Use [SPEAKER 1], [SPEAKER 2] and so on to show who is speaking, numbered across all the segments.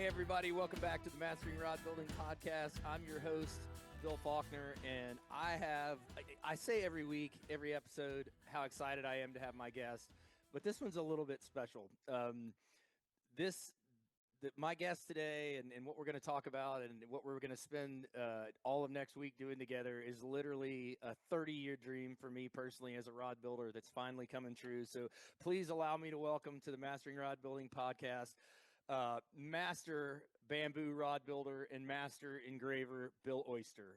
[SPEAKER 1] Hey, everybody. Welcome back to the Mastering Rod Building Podcast. I'm your host, Bill Falconer, and I say every week, every episode, how excited I am to have my guest, but this one's a little bit special. My guest today and what we're going to talk about and what we're going to spend all of next week doing together is literally a 30-year dream for me personally as a rod builder that's finally coming true. So please allow me to welcome to the Mastering Rod Building Podcast, master bamboo rod builder and master engraver, Bill Oyster.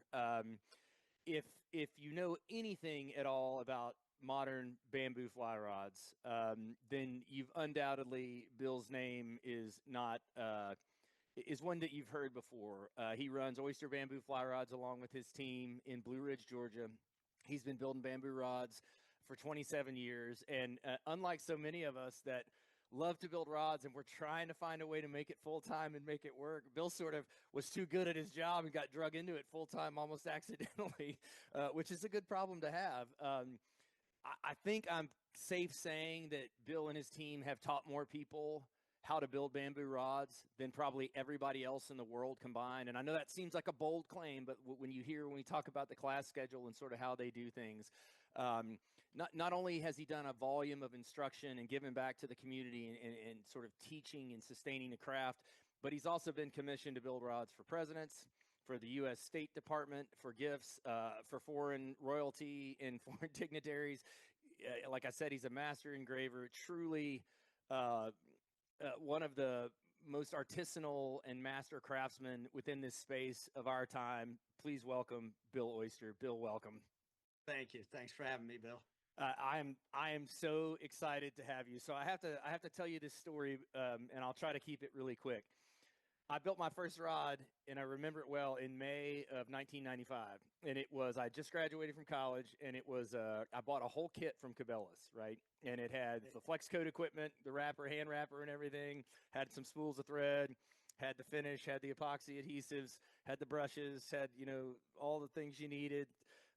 [SPEAKER 1] If you know anything at all about modern bamboo fly rods, then you've undoubtedly, Bill's name is not is one that you've heard before. He runs Oyster Bamboo Fly Rods along with his team in Blue Ridge, Georgia. He's been building bamboo rods for 27 years, and unlike so many of us that love to build rods and we're trying to find a way to make it full-time and make it work, Bill sort of was too good at his job and got drug into it full-time almost accidentally, which is a good problem to have. I think I'm safe saying that Bill and his team have taught more people how to build bamboo rods than probably everybody else in the world combined. And I know that seems like a bold claim, but when we talk about the class schedule and sort of how they do things, not only has he done a volume of instruction and given back to the community and sort of teaching and sustaining the craft, but he's also been commissioned to build rods for presidents, for the U.S. State Department, for gifts, for foreign royalty and foreign dignitaries. Like I said, he's a master engraver, truly one of the most artisanal and master craftsmen within this space of our time. Please welcome Bill Oyster. Bill, welcome.
[SPEAKER 2] Thank you. Thanks for having me, Bill.
[SPEAKER 1] I am so excited to have you. So I have to tell you this story, and I'll try to keep it really quick. I built my first rod, and I remember it well, in May of 1995. And I just graduated from college, and I bought a whole kit from Cabela's, right? And it had the flex coat equipment, the wrapper, hand wrapper and everything, had some spools of thread, had the finish, had the epoxy adhesives, had the brushes, had, all the things you needed,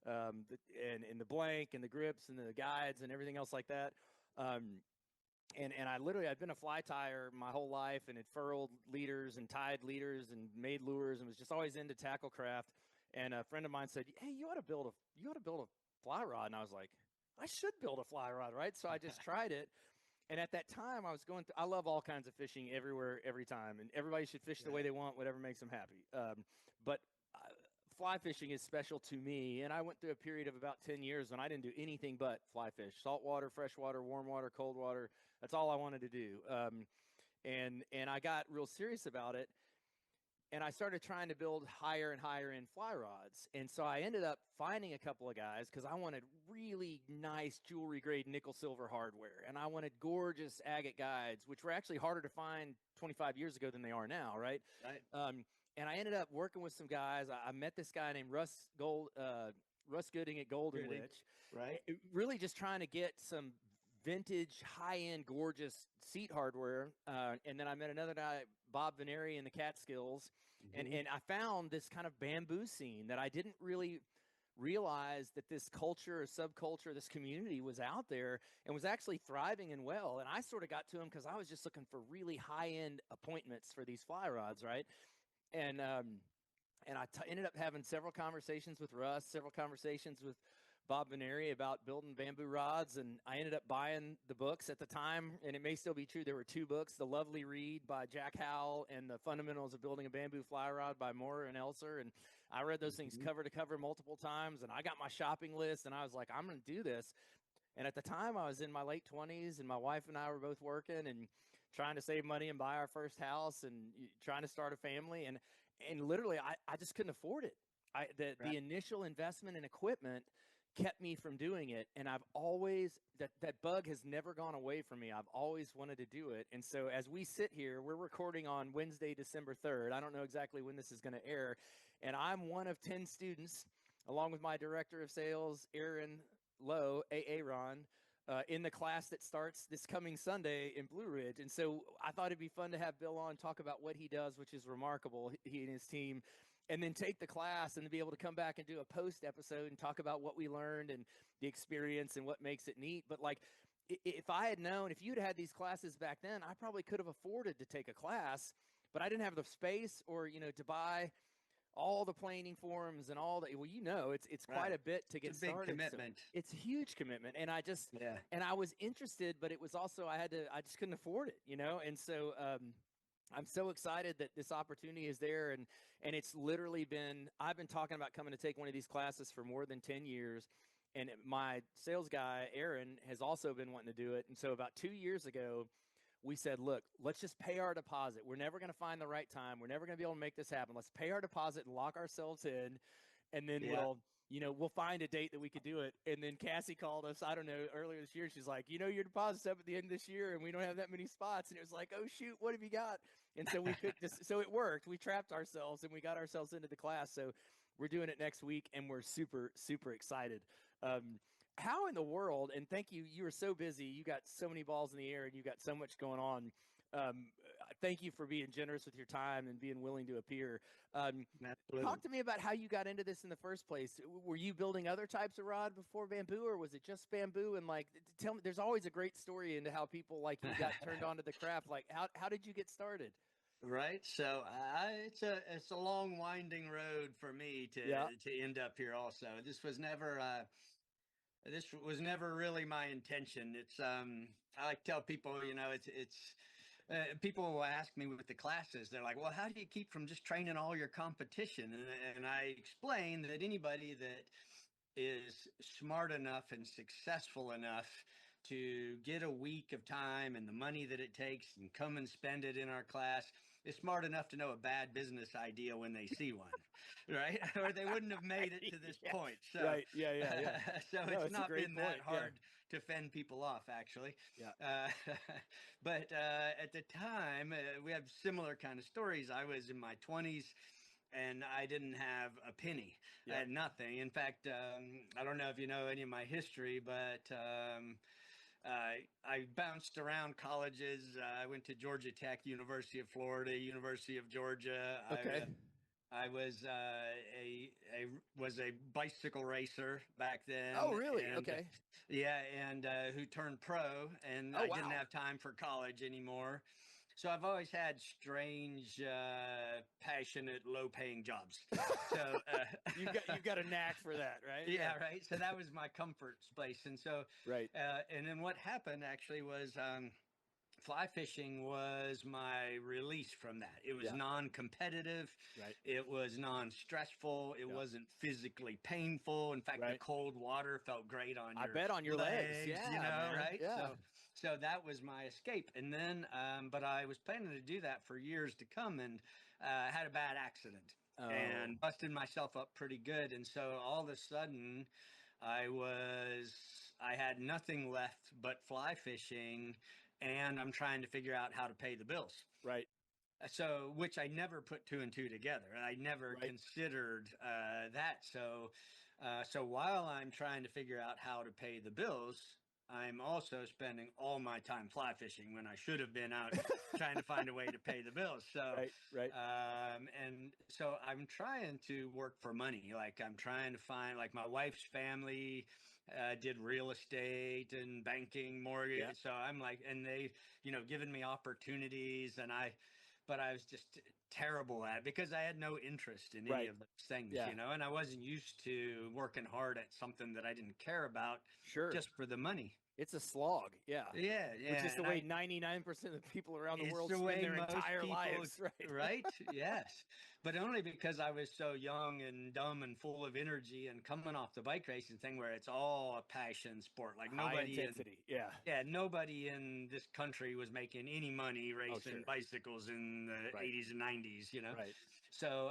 [SPEAKER 1] and the blank and the grips and the guides and everything else like that. And I'd been a fly tyer my whole life and had furled leaders and tied leaders and made lures and was just always into tackle craft. And a friend of mine said, "Hey, you ought to build a fly rod." And I was like, "I should build a fly rod, right?" So I just tried it. And at that time I love all kinds of fishing everywhere, every time. And everybody should fish the way they want, whatever makes them happy. But fly fishing is special to me, and I went through a period of about 10 years when I didn't do anything but fly fish: saltwater, freshwater, warm water, cold water. That's all I wanted to do. And I got real serious about it, and I started trying to build higher and higher end fly rods. And so I ended up finding a couple of guys because I wanted really nice jewelry grade nickel silver hardware, and I wanted gorgeous agate guides, which were actually harder to find 25 years ago than they are now, right?
[SPEAKER 2] Right.
[SPEAKER 1] And I ended up working with some guys. I met this guy named Russ Gooding at Golden Witch.
[SPEAKER 2] Right.
[SPEAKER 1] Really just trying to get some vintage, high-end, gorgeous seat hardware. And then I met another guy, Bob Veneri, in the Catskills.
[SPEAKER 2] Mm-hmm.
[SPEAKER 1] And I found this kind of bamboo scene that I didn't really realize that this culture or subculture, this community was out there and was actually thriving and well. And I sort of got to him because I was just looking for really high-end appointments for these fly rods, right? And I ended up having several conversations with Russ, several conversations with Bob Veneri about building bamboo rods, and I ended up buying the books at the time, and it may still be true. There were two books: The Lovely Reed by Jack Howell and The Fundamentals of Building a Bamboo Fly Rod by Moore and Elser. And I read those things cover to cover multiple times, and I got my shopping list, and I was like, I'm going to do this. And at the time, I was in my late 20s, and my wife and I were both working and trying to save money and buy our first house and trying to start a family. And literally, I just couldn't afford it. The initial investment in equipment kept me from doing it. And I've always, that bug has never gone away from me. I've always wanted to do it. And so as we sit here, we're recording on Wednesday, December 3rd. I don't know exactly when this is going to air. And I'm one of 10 students, along with my director of sales, Aaron Lowe, Aaron, in the class that starts this coming Sunday in Blue Ridge. And so I thought it'd be fun to have Bill on, talk about what he does, which is remarkable, he and his team, and then take the class and be able to come back and do a post episode and talk about what we learned and the experience and what makes it neat. But like, if I had known, if you'd had these classes back then, I probably could have afforded to take a class. but I didn't have the space or, to buy all the planing forms and all that. Well, it's quite
[SPEAKER 2] Right.
[SPEAKER 1] a bit to
[SPEAKER 2] It's
[SPEAKER 1] get
[SPEAKER 2] a big
[SPEAKER 1] started. So
[SPEAKER 2] commitment.
[SPEAKER 1] it's a huge commitment. And
[SPEAKER 2] Yeah.
[SPEAKER 1] I was interested, but it was also, I just couldn't afford it, And so, I'm so excited that this opportunity is there. And it's literally I've been talking about coming to take one of these classes for more than 10 years. And my sales guy, Aaron, has also been wanting to do it. And so about 2 years ago, we said, look, let's just pay our deposit. We're never going to find the right time. We're never going to be able to make this happen. Let's pay our deposit and lock ourselves in. And then
[SPEAKER 2] Yeah.
[SPEAKER 1] we'll find a date that we could do it. And then Cassie called us, I don't know, earlier this year. She's like, your deposit's up at the end of this year and we don't have that many spots. And it was like, oh shoot, what have you got? And so we picked this. So it worked. We trapped ourselves and we got ourselves into the class. So we're doing it next week and we're super, super excited. How in the world, and thank you, you were so busy, you got so many balls in the air and you got so much going on. Thank you for being generous with your time and being willing to appear. Talk to me about how you got into this in the first place. Were you building other types of rod before bamboo, or was it just bamboo? And tell me, there's always a great story into how people like you got turned on to the craft. Like how did you get started?
[SPEAKER 2] Right. So it's a long winding road for me to end up here. Also, this was never really my intention. I like to tell people, people will ask me with the classes, they're like, well, how do you keep from just training all your competition? And I explain that anybody that is smart enough and successful enough to get a week of time and the money that it takes and come and spend it in our class is smart enough to know a bad business idea when they see one, right? Or they wouldn't have made it to this point. So,
[SPEAKER 1] right. Yeah.
[SPEAKER 2] So
[SPEAKER 1] no,
[SPEAKER 2] it's not been that
[SPEAKER 1] point.
[SPEAKER 2] hard to fend people off, actually.
[SPEAKER 1] Yeah.
[SPEAKER 2] But at the time, we have similar kind of stories. I was in my 20s and I didn't have a penny.
[SPEAKER 1] Yeah.
[SPEAKER 2] I had nothing. In fact, I don't know if you know any of my history, but I bounced around colleges. I went to Georgia Tech, University of Florida, University of Georgia.
[SPEAKER 1] Okay.
[SPEAKER 2] I was a bicycle racer back then.
[SPEAKER 1] Oh, really?
[SPEAKER 2] And,
[SPEAKER 1] okay.
[SPEAKER 2] Yeah, and who turned pro, and I didn't have time for college anymore. So I've always had strange, passionate, low-paying jobs. So
[SPEAKER 1] you've got a knack for that, right?
[SPEAKER 2] Yeah, right. So that was my comfort space, and so
[SPEAKER 1] right.
[SPEAKER 2] And then what happened actually was fly fishing was my release from that. It was non-competitive.
[SPEAKER 1] Right.
[SPEAKER 2] It was non-stressful. It wasn't physically painful. In fact, the cold water felt great on your
[SPEAKER 1] I bet on your legs. Yeah, man.
[SPEAKER 2] right?
[SPEAKER 1] Yeah.
[SPEAKER 2] So that was my escape. And then, but I was planning to do that for years to come, and had a bad accident and busted myself up pretty good. And so all of a sudden, I had nothing left but fly fishing, and I'm trying to figure out how to pay the bills.
[SPEAKER 1] Right.
[SPEAKER 2] So, which I never put two and two together. I never considered that. So while I'm trying to figure out how to pay the bills, I'm also spending all my time fly fishing when I should have been out trying to find a way to pay the bills. So,
[SPEAKER 1] right.
[SPEAKER 2] And so I'm trying to work for money. Like I'm trying to find, like my wife's family did real estate and banking, mortgage.
[SPEAKER 1] Yeah.
[SPEAKER 2] So I'm like, and they, given me opportunities, but I was just terrible at it because I had no interest in any of those things, and I wasn't used to working hard at something that I didn't care about just for the money.
[SPEAKER 1] It's a slog. Yeah.
[SPEAKER 2] Yeah.
[SPEAKER 1] Which is the way 99% of people around the world spend their entire lives.
[SPEAKER 2] Right. Yes. But only because I was so young and dumb and full of energy and coming off the bike racing thing where it's all a passion sport. Like nobody nobody in this country was making any money racing bicycles in the 80s and 90s,
[SPEAKER 1] Right.
[SPEAKER 2] So,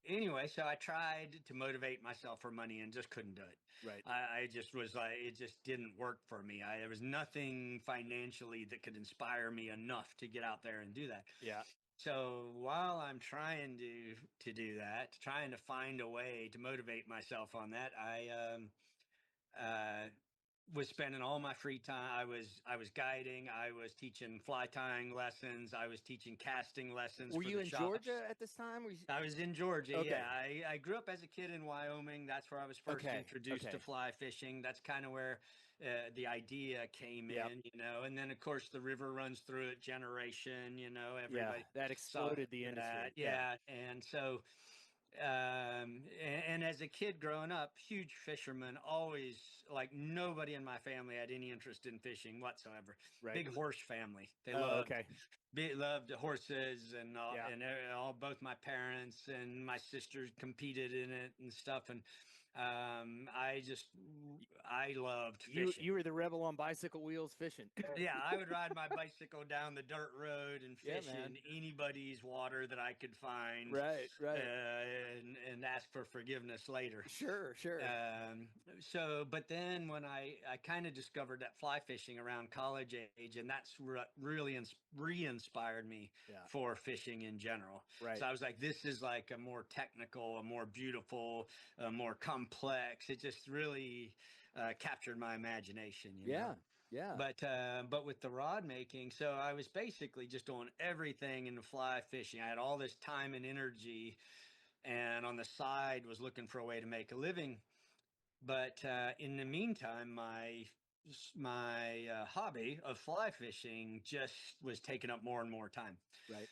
[SPEAKER 2] anyway, so I tried to motivate myself for money and just couldn't do it.
[SPEAKER 1] Right.
[SPEAKER 2] I just was like, it just didn't work for me. There was nothing financially that could inspire me enough to get out there and do that.
[SPEAKER 1] Yeah.
[SPEAKER 2] So while I'm trying to do that, trying to find a way to motivate myself on that, I was spending all my free time. I was guiding. I was teaching fly tying lessons. I was teaching casting lessons
[SPEAKER 1] Were
[SPEAKER 2] for
[SPEAKER 1] you
[SPEAKER 2] the
[SPEAKER 1] in
[SPEAKER 2] shops.
[SPEAKER 1] Georgia at this time?
[SPEAKER 2] I was in Georgia.
[SPEAKER 1] Okay.
[SPEAKER 2] Yeah, I grew up as a kid in Wyoming. That's where I was first
[SPEAKER 1] Okay.
[SPEAKER 2] introduced to
[SPEAKER 1] Okay.
[SPEAKER 2] fly fishing. That's kind of where the idea came
[SPEAKER 1] Yep.
[SPEAKER 2] in, and then of course the river runs through it generation.
[SPEAKER 1] Yeah,
[SPEAKER 2] Everybody
[SPEAKER 1] that
[SPEAKER 2] saw
[SPEAKER 1] exploded the industry.
[SPEAKER 2] that. Yeah, and so and as a kid growing up, huge fisherman, always like nobody in my family had any interest in fishing whatsoever.
[SPEAKER 1] Right.
[SPEAKER 2] Big horse family. They
[SPEAKER 1] Oh, okay.
[SPEAKER 2] loved horses and
[SPEAKER 1] Yeah.
[SPEAKER 2] all both my parents and my sisters competed in it and stuff. And I loved fishing.
[SPEAKER 1] You were the rebel on bicycle wheels fishing.
[SPEAKER 2] Yeah, I would ride my bicycle down the dirt road and
[SPEAKER 1] Yeah,
[SPEAKER 2] fish
[SPEAKER 1] man.
[SPEAKER 2] in anybody's water that I could find,
[SPEAKER 1] Right.
[SPEAKER 2] and ask for forgiveness later.
[SPEAKER 1] Sure.
[SPEAKER 2] But then when I kind of discovered that fly fishing around college age, and that's what really re-inspired me
[SPEAKER 1] Yeah.
[SPEAKER 2] for fishing in general.
[SPEAKER 1] Right.
[SPEAKER 2] So I was like, this is like a more technical, a more beautiful, a more complex. It just really captured my imagination.
[SPEAKER 1] Yeah. Yeah.
[SPEAKER 2] But with the rod making, so I was basically just doing everything in the fly fishing. I had all this time and energy, and on the side was looking for a way to make a living. But in the meantime, my hobby of fly fishing just was taking up more and more time.
[SPEAKER 1] Right.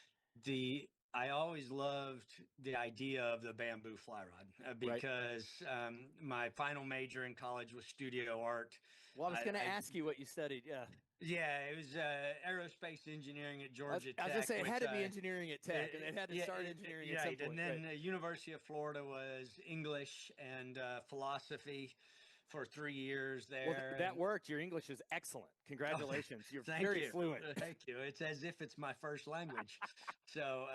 [SPEAKER 2] I always loved the idea of the bamboo fly rod because my final major in college was studio art.
[SPEAKER 1] Well, I was going to ask you what you studied. Yeah.
[SPEAKER 2] Yeah, it was aerospace engineering at Georgia Tech.
[SPEAKER 1] I was going to say it had to be engineering at Tech, and it had to start engineering at some point.
[SPEAKER 2] And then University of Florida was English and philosophy for 3 years there.
[SPEAKER 1] Well, that worked. Your English is excellent. Congratulations. You're very fluent.
[SPEAKER 2] Thank you. It's as if it's my first language. So,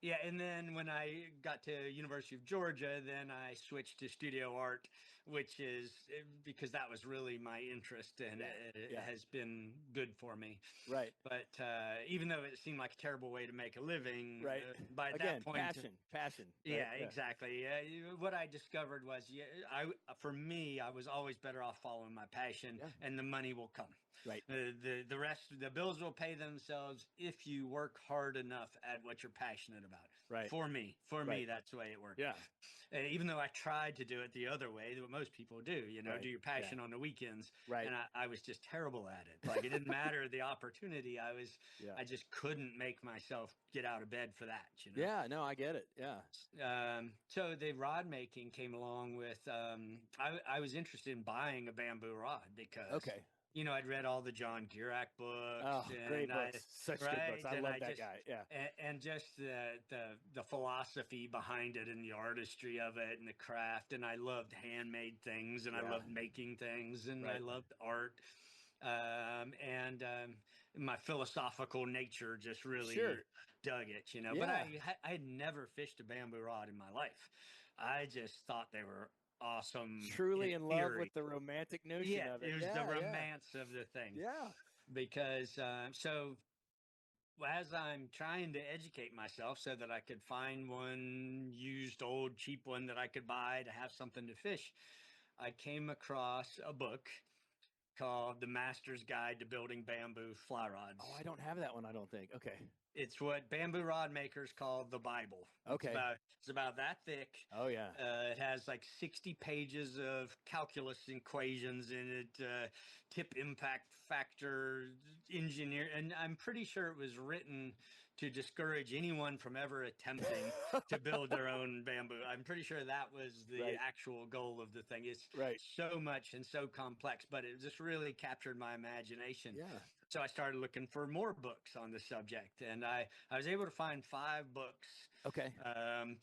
[SPEAKER 2] yeah, and then when I got to University of Georgia, then I switched to studio art, which is because that was really my interest, and it has been good for me.
[SPEAKER 1] Right.
[SPEAKER 2] But even though it seemed like a terrible way to make a living,
[SPEAKER 1] right.
[SPEAKER 2] By that point,
[SPEAKER 1] passion.
[SPEAKER 2] Yeah, right? Exactly. What I discovered was, for me, I was always better off following my passion, and the money will come.
[SPEAKER 1] Right.
[SPEAKER 2] The rest, the bills will pay themselves if you work hard enough at what you're passionate about.
[SPEAKER 1] Right.
[SPEAKER 2] For me, that's the way it worked.
[SPEAKER 1] Yeah.
[SPEAKER 2] Even though I tried to do it the other way, what most people do, do your passion on the weekends.
[SPEAKER 1] Right.
[SPEAKER 2] And I was just terrible at it. Like it didn't matter the opportunity. I just couldn't make myself get out of bed for that.
[SPEAKER 1] Yeah. No, I get it. Yeah.
[SPEAKER 2] So the rod making came along with. I was interested in buying a bamboo rod because.
[SPEAKER 1] Okay.
[SPEAKER 2] I'd read all the John Gierach books.
[SPEAKER 1] Oh, great books. Such good books. I love that guy. Yeah.
[SPEAKER 2] And just the philosophy behind it and the artistry of it and the craft. And I loved handmade things and I loved making things and I loved art. And my philosophical nature just really dug it, But I had never fished a bamboo rod in my life. I just thought they were awesome.
[SPEAKER 1] Truly in love with the romantic notion of it.
[SPEAKER 2] It was the romance of the thing.
[SPEAKER 1] Yeah.
[SPEAKER 2] Because so as I'm trying to educate myself so that I could find one used old cheap one that I could buy to have something to fish, I came across a book called The Master's Guide to Building Bamboo Fly Rods.
[SPEAKER 1] Oh, I don't have that one, I don't think. Okay.
[SPEAKER 2] It's what bamboo rod makers call the Bible.
[SPEAKER 1] Okay.
[SPEAKER 2] It's about that thick.
[SPEAKER 1] Oh, yeah.
[SPEAKER 2] It has like 60 pages of calculus equations in it, tip impact factor, engineer. And I'm pretty sure it was written to discourage anyone from ever attempting to build their own bamboo. I'm pretty sure that was the actual goal of the thing. It's so much and so complex, but it just really captured my imagination.
[SPEAKER 1] Yeah.
[SPEAKER 2] So I started looking for more books on the subject, and I was able to find 5 books.
[SPEAKER 1] Okay.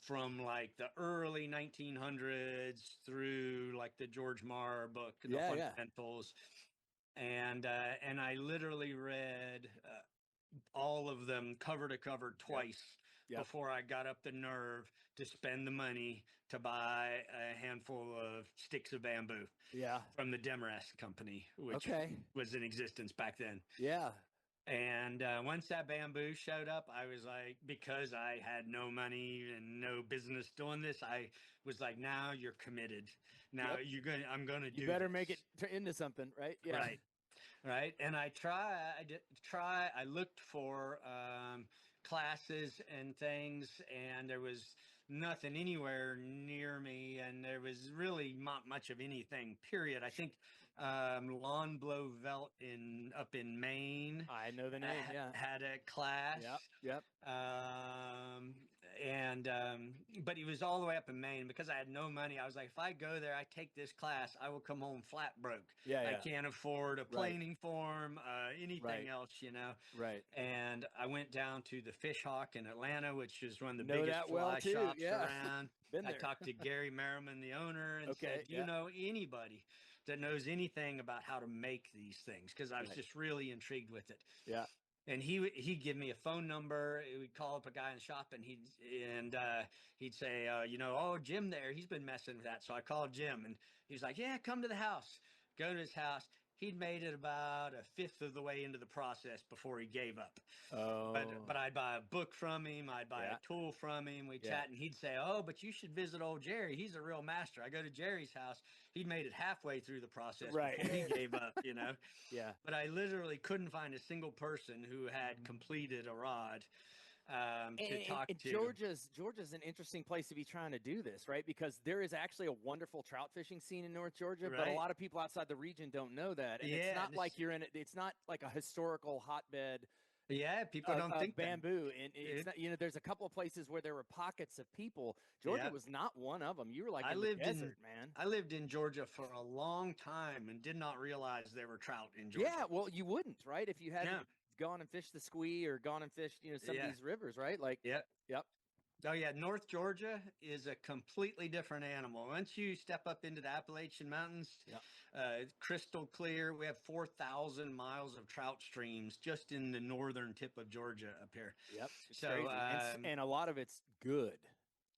[SPEAKER 2] From like the early 1900s through like the George Marr book, the Fundamentals, and I literally read all of them cover to cover twice before I got up the nerve to spend the money to buy a handful of sticks of bamboo from the Demarest company, which was in existence back then.
[SPEAKER 1] Yeah.
[SPEAKER 2] And once that bamboo showed up, I was like, because I had no money and no business doing this, I was like, now you're committed. Now
[SPEAKER 1] Yep.
[SPEAKER 2] I'm gonna
[SPEAKER 1] You
[SPEAKER 2] do
[SPEAKER 1] better make it
[SPEAKER 2] this.
[SPEAKER 1] into something, right? Yeah.
[SPEAKER 2] Right. Right. And I looked for classes and things, and there was nothing anywhere near me, and there was really not much of anything, period. I think Lawn Blow Velt up in Maine
[SPEAKER 1] I know the name. Yeah.
[SPEAKER 2] had a class.
[SPEAKER 1] Yep. Yep.
[SPEAKER 2] Um, and but he was all the way up in Maine. Because I had no money, I was like, if I go there, I take this class, I will come home flat broke.
[SPEAKER 1] Yeah.
[SPEAKER 2] I
[SPEAKER 1] Yeah.
[SPEAKER 2] can't afford a
[SPEAKER 1] Right.
[SPEAKER 2] planing form, anything
[SPEAKER 1] Right.
[SPEAKER 2] else, you know.
[SPEAKER 1] Right.
[SPEAKER 2] And I went down to the Fish Hawk in Atlanta, which is one of the
[SPEAKER 1] Know
[SPEAKER 2] biggest
[SPEAKER 1] that well
[SPEAKER 2] fly
[SPEAKER 1] too.
[SPEAKER 2] shops
[SPEAKER 1] Yeah.
[SPEAKER 2] around.
[SPEAKER 1] Been
[SPEAKER 2] I
[SPEAKER 1] there.
[SPEAKER 2] talked to Gary Merriman, the owner, and said,
[SPEAKER 1] Okay.
[SPEAKER 2] do you
[SPEAKER 1] Yeah.
[SPEAKER 2] know anybody that knows anything about how to make these things? Because I was
[SPEAKER 1] Right.
[SPEAKER 2] just really intrigued with it.
[SPEAKER 1] Yeah.
[SPEAKER 2] And he'd give me a phone number. We'd call up a guy in the shop, and he'd say, oh, Jim there, he's been messing with that. So I called Jim, and he was like, yeah, come to the house. Go to his house. He'd made it about a fifth of the way into the process before he gave up.
[SPEAKER 1] Oh.
[SPEAKER 2] But I'd buy a book from him. I'd buy
[SPEAKER 1] Yeah.
[SPEAKER 2] a tool from him. We'd
[SPEAKER 1] Yeah.
[SPEAKER 2] chat, and he'd say, oh, but you should visit old Jerry. He's a real master. I go to Jerry's house. He'd made it halfway through the process
[SPEAKER 1] Right.
[SPEAKER 2] before he gave up, you know.
[SPEAKER 1] Yeah.
[SPEAKER 2] But I literally couldn't find a single person who had completed a rod to talk
[SPEAKER 1] And
[SPEAKER 2] to.
[SPEAKER 1] Georgia's an interesting place to be trying to do this, right? Because there is actually a wonderful trout fishing scene in North Georgia, but a
[SPEAKER 2] Right.
[SPEAKER 1] lot of people outside the region don't know that. And it's
[SPEAKER 2] Yeah,
[SPEAKER 1] not like you're in it. It's not like a historical hotbed
[SPEAKER 2] people don't think that.
[SPEAKER 1] bamboo. And it's
[SPEAKER 2] It,
[SPEAKER 1] not, there's a couple of places where there were pockets of people. Georgia
[SPEAKER 2] yeah,
[SPEAKER 1] was not one of them. You were like
[SPEAKER 2] I
[SPEAKER 1] in the
[SPEAKER 2] lived in
[SPEAKER 1] desert, man.
[SPEAKER 2] I lived in Georgia for a long time and did not realize there were trout in Georgia.
[SPEAKER 1] Yeah, well, you wouldn't, right? If you hadn't
[SPEAKER 2] Yeah,
[SPEAKER 1] gone and fished the Squee or gone and fished, some of
[SPEAKER 2] yeah,
[SPEAKER 1] these rivers, right? Like,
[SPEAKER 2] yeah.
[SPEAKER 1] yep,
[SPEAKER 2] Oh yeah, North Georgia is a completely different animal. Once you step up into the Appalachian Mountains,
[SPEAKER 1] yep,
[SPEAKER 2] it's crystal clear. We have 4,000 miles of trout streams just in the northern tip of Georgia up here.
[SPEAKER 1] yep. It's
[SPEAKER 2] So
[SPEAKER 1] crazy, and a lot of it's good,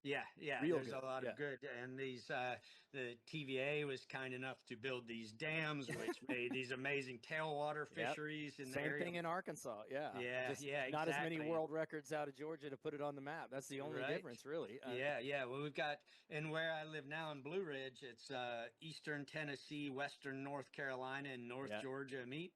[SPEAKER 2] yeah,
[SPEAKER 1] real
[SPEAKER 2] there's
[SPEAKER 1] good.
[SPEAKER 2] a lot
[SPEAKER 1] Yeah.
[SPEAKER 2] of good. And the TVA was kind enough to build these dams, which made these amazing tailwater
[SPEAKER 1] Yep.
[SPEAKER 2] fisheries in the
[SPEAKER 1] Same
[SPEAKER 2] area.
[SPEAKER 1] thing in Arkansas. Yeah.
[SPEAKER 2] Yeah,
[SPEAKER 1] Just
[SPEAKER 2] yeah,
[SPEAKER 1] not as many
[SPEAKER 2] exactly.
[SPEAKER 1] world records out of Georgia to put it on the map. That's the only
[SPEAKER 2] Right.
[SPEAKER 1] difference, really.
[SPEAKER 2] Yeah. Well, we've got, and where I live now in Blue Ridge, it's eastern Tennessee, western North Carolina, and North
[SPEAKER 1] Yeah.
[SPEAKER 2] Georgia meet.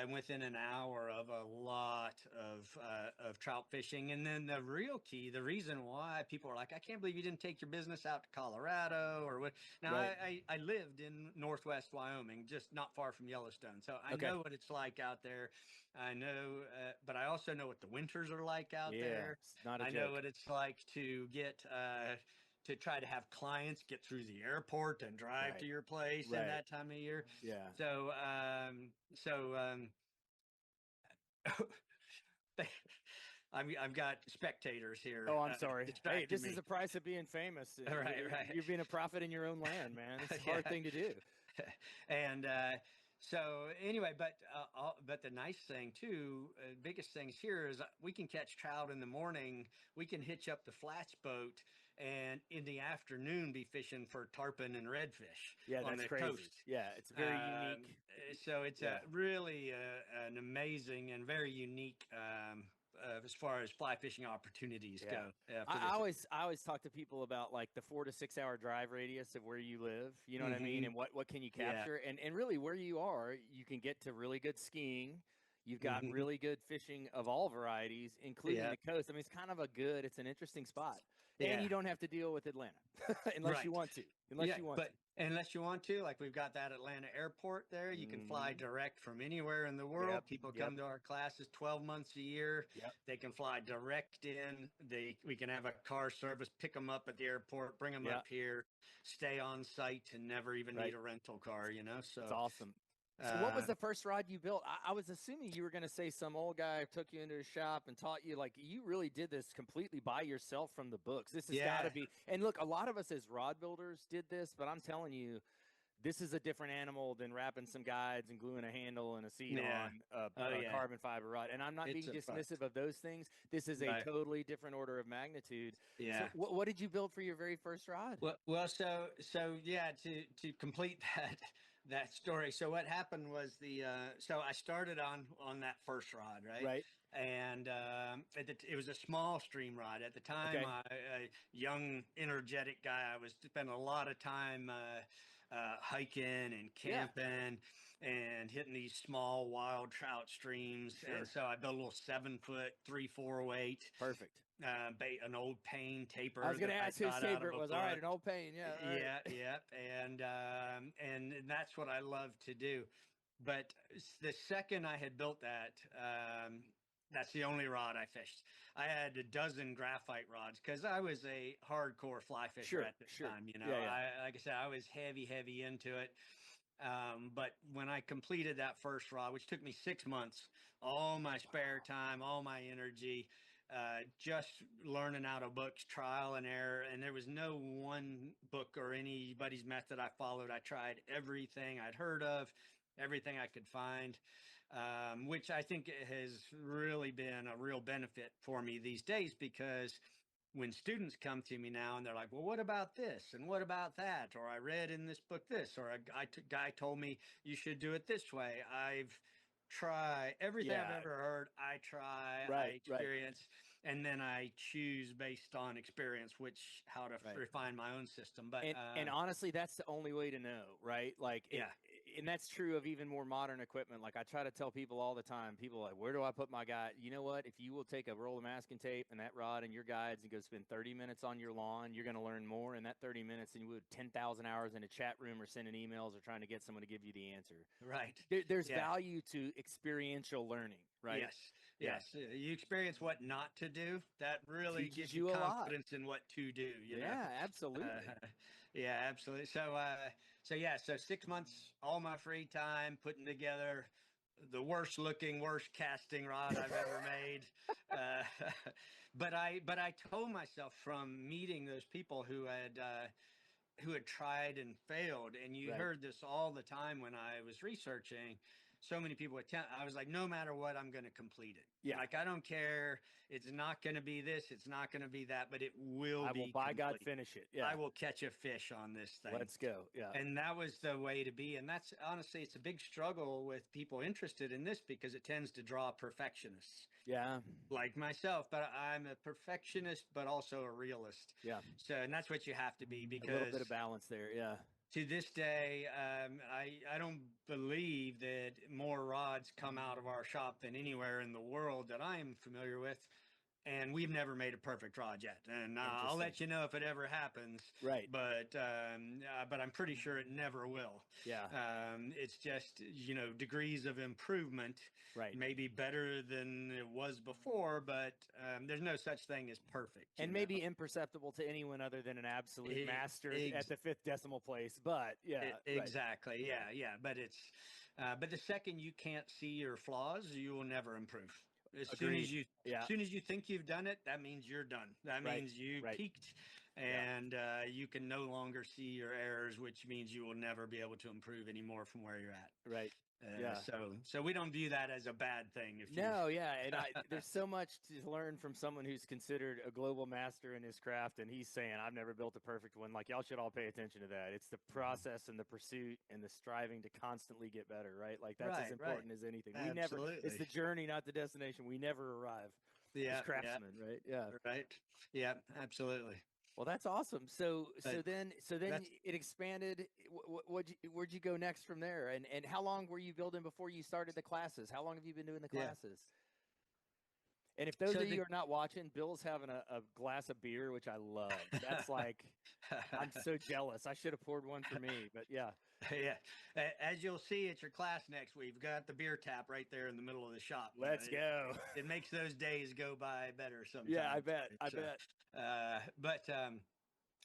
[SPEAKER 2] Within an hour of a lot of trout fishing. And then the real key, the reason why people are like, I can't believe you didn't take your business out to Colorado or what. Now,
[SPEAKER 1] Right.
[SPEAKER 2] I lived in Northwest Wyoming, just not far from Yellowstone. So I
[SPEAKER 1] Okay.
[SPEAKER 2] know what it's like out there. I know, but I also know what the winters are like out
[SPEAKER 1] Yeah.
[SPEAKER 2] there.
[SPEAKER 1] It's not a
[SPEAKER 2] I
[SPEAKER 1] joke.
[SPEAKER 2] know what it's like to get to try to have clients get through the airport and drive
[SPEAKER 1] Right.
[SPEAKER 2] to your place
[SPEAKER 1] Right.
[SPEAKER 2] in that time of year.
[SPEAKER 1] Yeah.
[SPEAKER 2] So I've got spectators here.
[SPEAKER 1] Oh, I'm sorry. Hey,
[SPEAKER 2] distracting
[SPEAKER 1] this
[SPEAKER 2] me.
[SPEAKER 1] is the price of being famous.
[SPEAKER 2] Right.
[SPEAKER 1] You're being a prophet in your own land, man. It's a hard
[SPEAKER 2] Yeah.
[SPEAKER 1] thing to do.
[SPEAKER 2] And so anyway, but the nice thing too, biggest things here is we can catch trout in the morning. We can hitch up the flats boat, and in the afternoon be fishing for tarpon and redfish
[SPEAKER 1] Yeah,
[SPEAKER 2] on
[SPEAKER 1] that's
[SPEAKER 2] the
[SPEAKER 1] crazy.
[SPEAKER 2] coast.
[SPEAKER 1] Yeah, it's very unique.
[SPEAKER 2] So it's
[SPEAKER 1] Yeah.
[SPEAKER 2] really an amazing and very unique as far as fly fishing opportunities
[SPEAKER 1] Yeah.
[SPEAKER 2] go.
[SPEAKER 1] I always talk to people about like the 4 to 6 hour drive radius of where you live. You know what I mean?
[SPEAKER 2] Mhm.
[SPEAKER 1] And what can you
[SPEAKER 2] Yeah.
[SPEAKER 1] capture? And really where you are, you can get to really good skiing. You've got
[SPEAKER 2] Mhm.
[SPEAKER 1] really good fishing of all varieties, including
[SPEAKER 2] Yeah.
[SPEAKER 1] the coast. I mean, it's an interesting spot. And
[SPEAKER 2] Yeah.
[SPEAKER 1] you don't have to deal with Atlanta unless you
[SPEAKER 2] Right.
[SPEAKER 1] want to. Unless
[SPEAKER 2] Yeah,
[SPEAKER 1] you want
[SPEAKER 2] but unless you want to, like we've got that Atlanta airport there,
[SPEAKER 1] to.
[SPEAKER 2] you can fly direct from anywhere in the world.
[SPEAKER 1] Yep.
[SPEAKER 2] People
[SPEAKER 1] Yep.
[SPEAKER 2] come to our classes 12 months a year.
[SPEAKER 1] Yep.
[SPEAKER 2] They can fly direct in. We can have a car service, pick them up at the airport, bring them
[SPEAKER 1] Yeah.
[SPEAKER 2] up here, stay on site, and never even
[SPEAKER 1] Right.
[SPEAKER 2] need a rental car. So
[SPEAKER 1] It's awesome. So what was the first rod you built? I was assuming you were going to say some old guy took you into his shop and taught you. Like, you really did this completely by yourself from the books. This has got to be. And look, a lot of us as rod builders did this, but I'm telling you, this is a different animal than wrapping some guides and gluing a handle and a seat on a carbon fiber rod. And I'm not being dismissive of those things. This is a totally different order of magnitude.
[SPEAKER 2] Yeah.
[SPEAKER 1] So what did you build for your very first rod?
[SPEAKER 2] Well, so yeah, to complete that, that story. So what happened was so I started on that first rod, right?
[SPEAKER 1] Right.
[SPEAKER 2] And it was a small stream rod at the time.
[SPEAKER 1] Okay.
[SPEAKER 2] A young, energetic guy. I was spending a lot of time hiking and
[SPEAKER 1] Yeah.
[SPEAKER 2] camping and hitting these small wild trout streams. And
[SPEAKER 1] Sure.
[SPEAKER 2] so I built a little 7 foot 3/4 weight
[SPEAKER 1] Perfect.
[SPEAKER 2] an old Payne
[SPEAKER 1] I
[SPEAKER 2] taper
[SPEAKER 1] was going
[SPEAKER 2] that
[SPEAKER 1] to
[SPEAKER 2] I
[SPEAKER 1] ask whose
[SPEAKER 2] got out
[SPEAKER 1] taper
[SPEAKER 2] of
[SPEAKER 1] it
[SPEAKER 2] a
[SPEAKER 1] was. All right,
[SPEAKER 2] book.
[SPEAKER 1] an old Payne. Yeah. All right.
[SPEAKER 2] Yeah, yeah, and that's what I love to do. But the second I had built that, that's the only rod I fished. I had a dozen graphite rods because I was a hardcore fly fisher
[SPEAKER 1] Sure.
[SPEAKER 2] at this
[SPEAKER 1] Sure.
[SPEAKER 2] time.
[SPEAKER 1] Yeah. Yeah.
[SPEAKER 2] Like I said, I was heavy into it. But when I completed that first rod, which took me 6 months, all my spare time, all my energy, just learning out of books, trial and error. And there was no one book or anybody's method I followed. I tried everything I'd heard of, everything I could find, which I think has really been a real benefit for me these days because when students come to me now and they're like, well, what about this? And what about that? Or I read in this book this, or guy told me you should do it this way. I've tried everything I've
[SPEAKER 1] Yeah.
[SPEAKER 2] ever heard. I try, I
[SPEAKER 1] Right. Right.
[SPEAKER 2] experience, and then I choose based on experience, how to
[SPEAKER 1] Right.
[SPEAKER 2] refine my own system. But
[SPEAKER 1] And honestly, that's the only way to know, right? Like
[SPEAKER 2] yeah,
[SPEAKER 1] and that's true of even more modern equipment. Like I try to tell people all the time, people are like, where do I put my guide? You know what? If you will take a roll of masking tape and that rod and your guides and go spend 30 minutes on your lawn, you're going to learn more in that 30 minutes than you would 10,000 hours in a chat room or sending emails or trying to get someone to give you the answer.
[SPEAKER 2] right.
[SPEAKER 1] There's
[SPEAKER 2] Yeah.
[SPEAKER 1] value to experiential learning, right?
[SPEAKER 2] Yes. Yes. You experience what not to do. That really
[SPEAKER 1] Teaches
[SPEAKER 2] gives you
[SPEAKER 1] you a lot.
[SPEAKER 2] confidence in what to do, you know?
[SPEAKER 1] Yeah, absolutely.
[SPEAKER 2] Yeah, absolutely. So 6 months, all my free time putting together the worst looking, worst casting rod I've ever made. Uh, but I told myself from meeting those people who had tried and failed, and you
[SPEAKER 1] Right.
[SPEAKER 2] heard this all the time when I was researching. So many people attempt. I was like, no matter what, I'm going to complete it.
[SPEAKER 1] Yeah.
[SPEAKER 2] Like I don't care. It's not going to be this. It's not going to be that. But it will
[SPEAKER 1] I
[SPEAKER 2] be.
[SPEAKER 1] will, by God,
[SPEAKER 2] complete.
[SPEAKER 1] finish it. Yeah.
[SPEAKER 2] I will catch a fish on this thing.
[SPEAKER 1] Let's go. Yeah.
[SPEAKER 2] And that was the way to be. And that's honestly, it's a big struggle with people interested in this because it tends to draw perfectionists
[SPEAKER 1] Yeah.
[SPEAKER 2] like myself. But I'm a perfectionist, but also a realist.
[SPEAKER 1] Yeah.
[SPEAKER 2] So, and that's what you have to be
[SPEAKER 1] A
[SPEAKER 2] because
[SPEAKER 1] little bit of balance there. Yeah.
[SPEAKER 2] to this day, I don't believe that more rods come out of our shop than anywhere in the world that I am familiar with. And we've never made a perfect rod yet. And I'll let you know if it ever happens.
[SPEAKER 1] Right.
[SPEAKER 2] But I'm pretty sure it never will.
[SPEAKER 1] Yeah.
[SPEAKER 2] It's just, degrees of improvement.
[SPEAKER 1] Right.
[SPEAKER 2] Maybe better than it was before, but there's no such thing as perfect.
[SPEAKER 1] And maybe imperceptible to anyone other than an absolute master at the 5th decimal place. But yeah.
[SPEAKER 2] Exactly. Right. Yeah. But the second you can't see your flaws, you will never improve. As soon as you think you've done it, that means you're done. That means you peaked, and you can no longer see your errors, which means you will never be able to improve anymore from where you're at.
[SPEAKER 1] Right.
[SPEAKER 2] So we don't view that as a bad thing.
[SPEAKER 1] And there's so much to learn from someone who's considered a global master in his craft, and he's saying, I've never built a perfect one. Like, y'all should all pay attention to that. It's the process and the pursuit and the striving to constantly get better, right? Like, that's as important as anything. It's the journey, not the destination. We never arrive as craftsmen, right? Yeah.
[SPEAKER 2] Right. Yeah, absolutely.
[SPEAKER 1] Well, that's awesome. So then it expanded. Where'd you go next from there? And how long were you building before you started the classes? How long have you been doing the classes? And if those of you are not watching, Bill's having a glass of beer, which I love. That's like, I'm so jealous. I should have poured one for me, but yeah.
[SPEAKER 2] Yeah. As you'll see at your class next week, we've got the beer tap right there in the middle of the shop.
[SPEAKER 1] Let's go.
[SPEAKER 2] It makes those days go by better sometimes.
[SPEAKER 1] Yeah, I bet.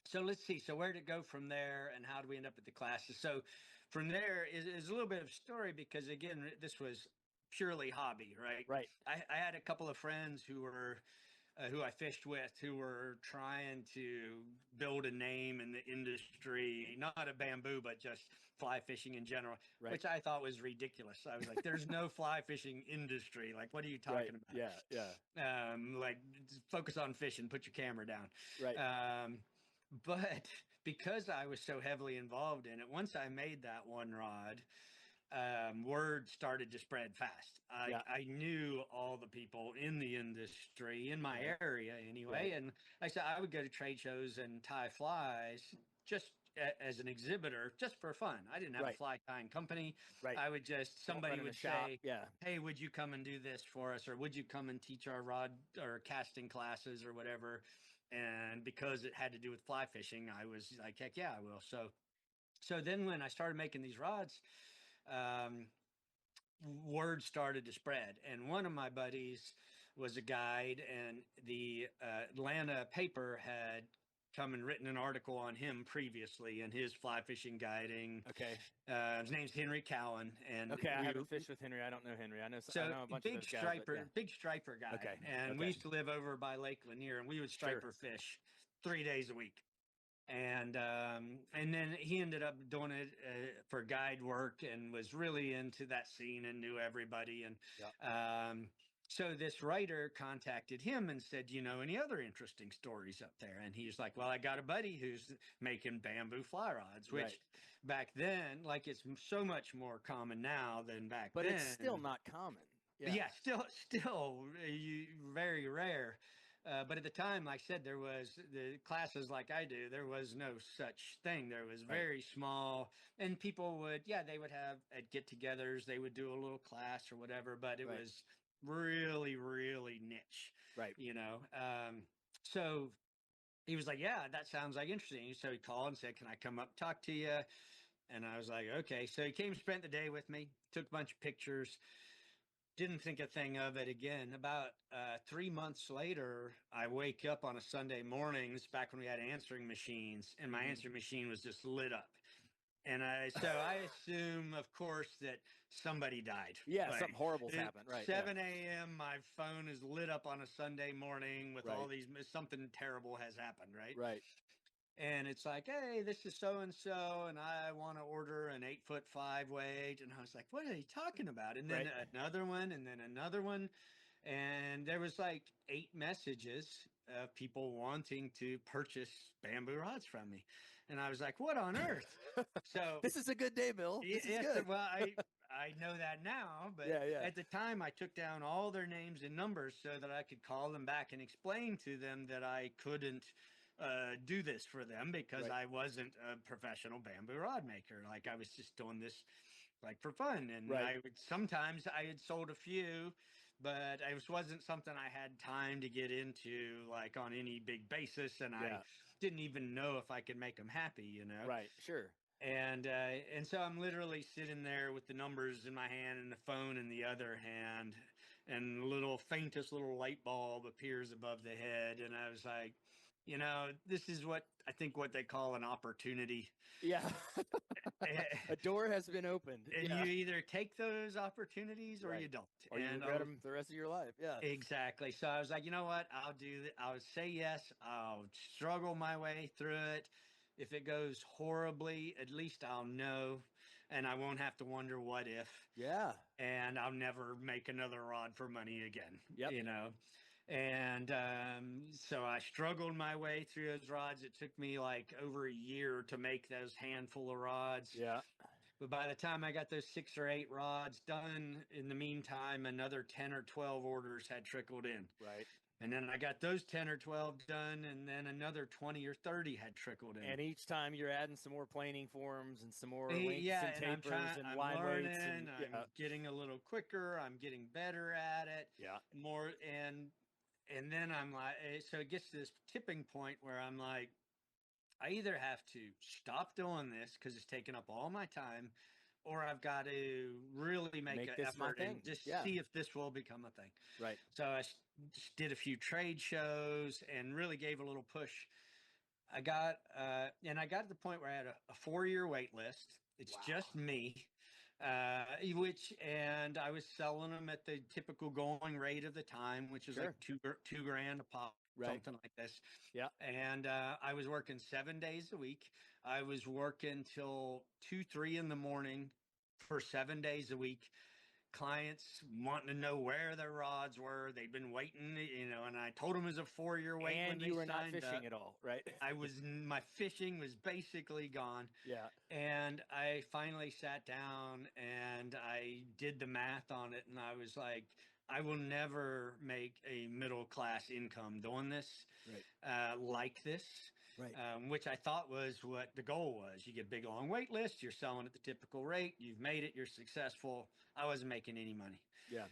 [SPEAKER 2] So let's see. So where did it go from there, and how do we end up at the classes? So from there is a little bit of story because, again, this was purely hobby, right?
[SPEAKER 1] Right.
[SPEAKER 2] I had a couple of friends who I fished with who were trying to build a name in the industry, not a bamboo, but just fly fishing in general, which I thought was ridiculous. I was like, there's no fly fishing industry. Like, what are you talking about?
[SPEAKER 1] Yeah.
[SPEAKER 2] Like, focus on fishing, put your camera down.
[SPEAKER 1] Right.
[SPEAKER 2] But because I was so heavily involved in it, once I made that one rod, word started to spread fast.
[SPEAKER 1] Yeah.
[SPEAKER 2] I knew all the people in the industry in my
[SPEAKER 1] Right.
[SPEAKER 2] area anyway.
[SPEAKER 1] Right.
[SPEAKER 2] And like I said, I would go to trade shows and tie flies just as an exhibitor, just for fun. I didn't have a
[SPEAKER 1] Right.
[SPEAKER 2] fly tying company.
[SPEAKER 1] Right.
[SPEAKER 2] I would just,
[SPEAKER 1] Don't
[SPEAKER 2] somebody
[SPEAKER 1] run in a
[SPEAKER 2] would
[SPEAKER 1] shop.
[SPEAKER 2] say,
[SPEAKER 1] Yeah.
[SPEAKER 2] hey, would you come and do this for us? Or would you come and teach our rod or casting classes or whatever? And because it had to do with fly fishing, I was like, heck yeah, I will. So then when I started making these rods, um, word started to spread. And one of my buddies was a guide, and the Atlanta paper had come and written an article on him previously in his fly fishing guiding.
[SPEAKER 1] Okay.
[SPEAKER 2] His name's Henry Cowan, and
[SPEAKER 1] Okay. I haven't fished with Henry. I don't know Henry. I know a bunch of those guys. But yeah.
[SPEAKER 2] big striper guy.
[SPEAKER 1] Okay.
[SPEAKER 2] And we
[SPEAKER 1] Okay.
[SPEAKER 2] used to live over by Lake Lanier, and we would
[SPEAKER 1] Sure.
[SPEAKER 2] striper fish 3 days a week. And then he ended up doing it for guide work and was really into that scene and knew everybody. And
[SPEAKER 1] Yeah.
[SPEAKER 2] so this writer contacted him and said, you know, any other interesting stories up there? And he was like, well, I got a buddy who's making bamboo fly rods, which
[SPEAKER 1] Right.
[SPEAKER 2] back then, like it's so much more common now than back
[SPEAKER 1] But
[SPEAKER 2] then.
[SPEAKER 1] it's still not common. Yeah.
[SPEAKER 2] Yeah, still very rare. But at the time, like I said, there was the classes like I do. There was no such thing. There was
[SPEAKER 1] Right.
[SPEAKER 2] very small, and people would, yeah, they would have at get-togethers. They would do a little class or whatever, but it
[SPEAKER 1] Right.
[SPEAKER 2] was really, really niche.
[SPEAKER 1] Right.
[SPEAKER 2] You know. So he was like, "Yeah, that sounds like interesting." So he called and said, "Can I come up and talk to you?" And I was like, "Okay." So he came, spent the day with me, took a bunch of pictures. Didn't think a thing of it again. About 3 months later, I wake up on a Sunday morning. This is back when we had answering machines, and my answering machine was just lit up. And I assume, of course, that somebody died.
[SPEAKER 1] Yeah.
[SPEAKER 2] Like,
[SPEAKER 1] Something horrible's happened. Right.
[SPEAKER 2] 7 a.m. My phone is lit up on a Sunday morning with all
[SPEAKER 1] Right.
[SPEAKER 2] these. Something terrible has happened, right?
[SPEAKER 1] Right.
[SPEAKER 2] And it's like, hey, this is so and so, and I want to order an 8'5" weight. And I was like, what are you talking about? And then
[SPEAKER 1] Right.
[SPEAKER 2] another one, and then another one. And there was like 8 messages of people wanting to purchase bamboo rods from me. And I was like, what on earth? So
[SPEAKER 1] This is a good day, Bill. This is
[SPEAKER 2] yes,
[SPEAKER 1] good.
[SPEAKER 2] well, I know that now, but
[SPEAKER 1] Yeah.
[SPEAKER 2] at the time I took down all their names and numbers so that I could call them back and explain to them that I couldn't do this for them because
[SPEAKER 1] Right.
[SPEAKER 2] I wasn't a professional bamboo rod maker. Like I was just doing this like for fun. And
[SPEAKER 1] Right.
[SPEAKER 2] sometimes I had sold a few, but it wasn't something I had time to get into like on any big basis. And I
[SPEAKER 1] Yeah.
[SPEAKER 2] didn't even know if I could make them happy, you know?
[SPEAKER 1] Right. Sure.
[SPEAKER 2] And so I'm literally sitting there with the numbers in my hand and the phone in the other hand, and the faintest little light bulb appears above the head. And I was like, you know, this is what I think what they call an opportunity.
[SPEAKER 1] Yeah. A door has been opened.
[SPEAKER 2] And
[SPEAKER 1] Yeah.
[SPEAKER 2] you either take those opportunities or
[SPEAKER 1] Right.
[SPEAKER 2] you don't.
[SPEAKER 1] Or you
[SPEAKER 2] And
[SPEAKER 1] regret them the rest of your life. Yeah.
[SPEAKER 2] exactly. So I was like, you know what? I'll do that. I'll say yes. I'll struggle my way through it. If it goes horribly, at least I'll know, and I won't have to wonder what if.
[SPEAKER 1] Yeah.
[SPEAKER 2] And I'll never make another rod for money again.
[SPEAKER 1] Yep.
[SPEAKER 2] You know. And so I struggled my way through those rods. It took me like over a year to make those handful of rods.
[SPEAKER 1] Yeah.
[SPEAKER 2] But by the time I got those 6 or 8 rods done, in the meantime, another 10 or 12 orders had trickled in.
[SPEAKER 1] Right.
[SPEAKER 2] And then I got those 10 or 12 done, and then another 20 or 30 had trickled in.
[SPEAKER 1] And each time you're adding some more planing forms and some more links
[SPEAKER 2] yeah,
[SPEAKER 1] and tapers
[SPEAKER 2] I'm
[SPEAKER 1] line
[SPEAKER 2] learning,
[SPEAKER 1] weights. And,
[SPEAKER 2] I'm getting a little quicker. I'm getting better at it.
[SPEAKER 1] Yeah.
[SPEAKER 2] More and then I'm like, so it gets to this tipping point where I'm like, I either have to stop doing this because it's taking up all my time, or I've got to really make an
[SPEAKER 1] this my
[SPEAKER 2] effort and
[SPEAKER 1] thing.
[SPEAKER 2] just
[SPEAKER 1] Yeah.
[SPEAKER 2] see if this will become a thing.
[SPEAKER 1] Right.
[SPEAKER 2] So I just did a few trade shows and really gave a little push. I got to the point where I had a 4-year wait list. It's
[SPEAKER 1] Wow.
[SPEAKER 2] just me, and I was selling them at the typical going rate of the time, which is like $2,000 a pop.
[SPEAKER 1] Right.
[SPEAKER 2] Something like this.
[SPEAKER 1] Yeah.
[SPEAKER 2] And I was working 7 days a week. I was working till 2, 3 in the morning for 7 days a week. clients wanting to know where their rods were. They'd been waiting, and I told them it was a 4-year wait when
[SPEAKER 1] And
[SPEAKER 2] they
[SPEAKER 1] you were not
[SPEAKER 2] signed
[SPEAKER 1] fishing
[SPEAKER 2] up.
[SPEAKER 1] at all, right?
[SPEAKER 2] My fishing was basically gone.
[SPEAKER 1] Yeah.
[SPEAKER 2] And I finally sat down and I did the math on it. And I was like, I will never make a middle class income doing this,
[SPEAKER 1] Right.
[SPEAKER 2] like this.
[SPEAKER 1] Right.
[SPEAKER 2] Which I thought was what the goal was. You get big, long wait list, you're selling at the typical rate, you've made it, you're successful. I wasn't making any money.
[SPEAKER 1] Yeah.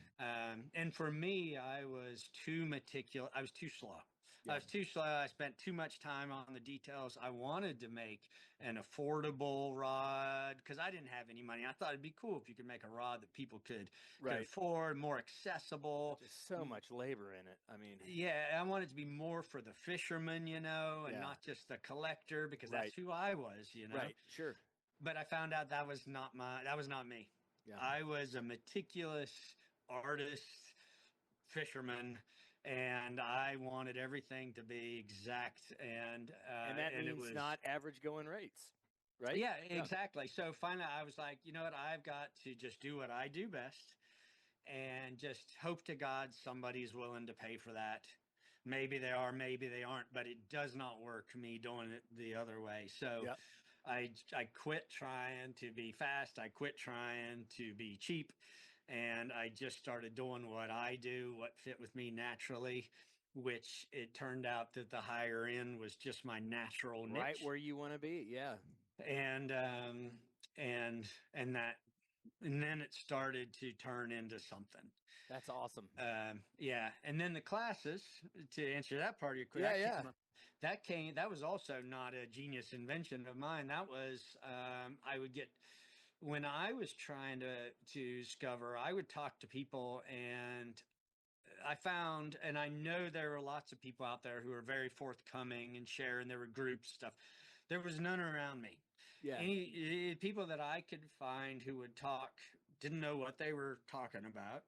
[SPEAKER 2] And for me, I was too meticulous. I was too slow.
[SPEAKER 1] Yeah.
[SPEAKER 2] I was too slow. I spent too much time on the details. I wanted to make an affordable rod because I didn't have any money. I thought it'd be cool if you could make a rod that people could afford, more accessible.
[SPEAKER 1] Just so much labor in it. I mean,
[SPEAKER 2] yeah, I wanted it to be more for the fisherman, and
[SPEAKER 1] Yeah.
[SPEAKER 2] not just the collector, because that's who I was,
[SPEAKER 1] Right. Sure.
[SPEAKER 2] But I found out that was not me.
[SPEAKER 1] Yeah.
[SPEAKER 2] I was a meticulous artist, fisherman, and I wanted everything to be exact. And
[SPEAKER 1] that means
[SPEAKER 2] it was
[SPEAKER 1] not average going rates, right?
[SPEAKER 2] Yeah, exactly. So finally, I was like, you know what? I've got to just do what I do best, and just hope to God somebody's willing to pay for that. Maybe they are, maybe they aren't, but it does not work for me doing it the other way. So
[SPEAKER 1] Yep.
[SPEAKER 2] I quit trying to be fast. I quit trying to be cheap. And I just started doing what I do, what fit with me naturally, which it turned out that the higher end was just my natural niche.
[SPEAKER 1] Right where you want to be. Yeah.
[SPEAKER 2] And that, and then it started to turn into something.
[SPEAKER 1] That's awesome.
[SPEAKER 2] Yeah. And then the classes, to answer that part of your question, that was also not a genius invention of mine. That was, I would get, when I was trying to discover, I would talk to people, and I found, and I know there were lots of people out there who are very forthcoming and sharing. There were groups stuff. There was none around me.
[SPEAKER 1] Yeah.
[SPEAKER 2] Any people that I could find who would talk didn't know what they were talking about,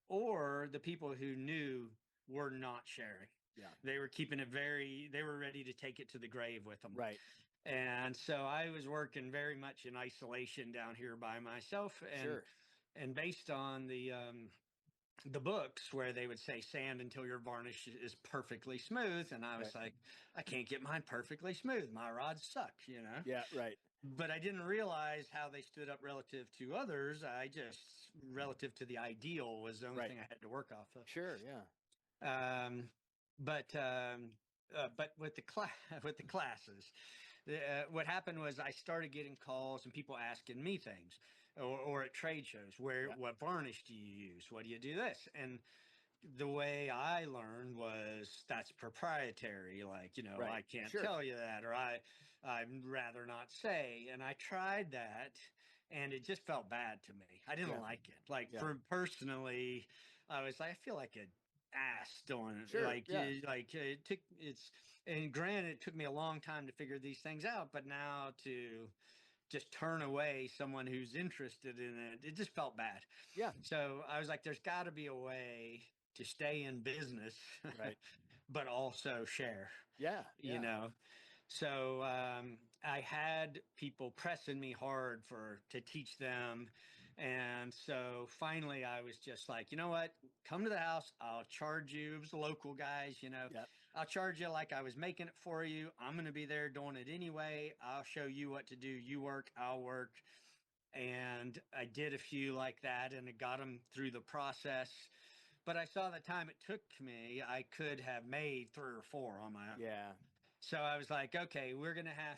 [SPEAKER 2] or the people who knew were not sharing.
[SPEAKER 1] Yeah.
[SPEAKER 2] They were keeping it they were ready to take it to the grave with them.
[SPEAKER 1] Right.
[SPEAKER 2] And so I was working very much in isolation down here by myself. And based on the books where they would say sand until your varnish is perfectly smooth. And I was like, I can't get mine perfectly smooth. My rods suck,
[SPEAKER 1] Yeah, right.
[SPEAKER 2] But I didn't realize how they stood up relative to others. Relative to the ideal was the only thing I had to work off of.
[SPEAKER 1] Sure, yeah.
[SPEAKER 2] But with the classes, what happened was I started getting calls and people asking me things, or at trade shows, what varnish do you use? What do you do this? And the way I learned was that's proprietary. Like, I can't tell you that, or I'd rather not say. And I tried that, and it just felt bad to me. I didn't like it. Like, for personally, I was like, I feel like an ass doing it.
[SPEAKER 1] Sure,
[SPEAKER 2] and granted, it took me a long time to figure these things out, but now to just turn away someone who's interested in it, it just felt bad.
[SPEAKER 1] Yeah.
[SPEAKER 2] So I was like, there's got to be a way to stay in business,
[SPEAKER 1] right,
[SPEAKER 2] but also share.
[SPEAKER 1] Yeah.
[SPEAKER 2] So I had people pressing me hard to teach them. And so finally I was just like, you know what, come to the house. I'll charge you. It was the local guys, I'll charge you like I was making it for you. I'm going to be there doing it anyway. I'll show you what to do. You work, I'll work. And I did a few like that, and it got them through the process. But I saw the time it took me, I could have made 3 or 4 on my own.
[SPEAKER 1] Yeah.
[SPEAKER 2] So I was like, okay, we're going to have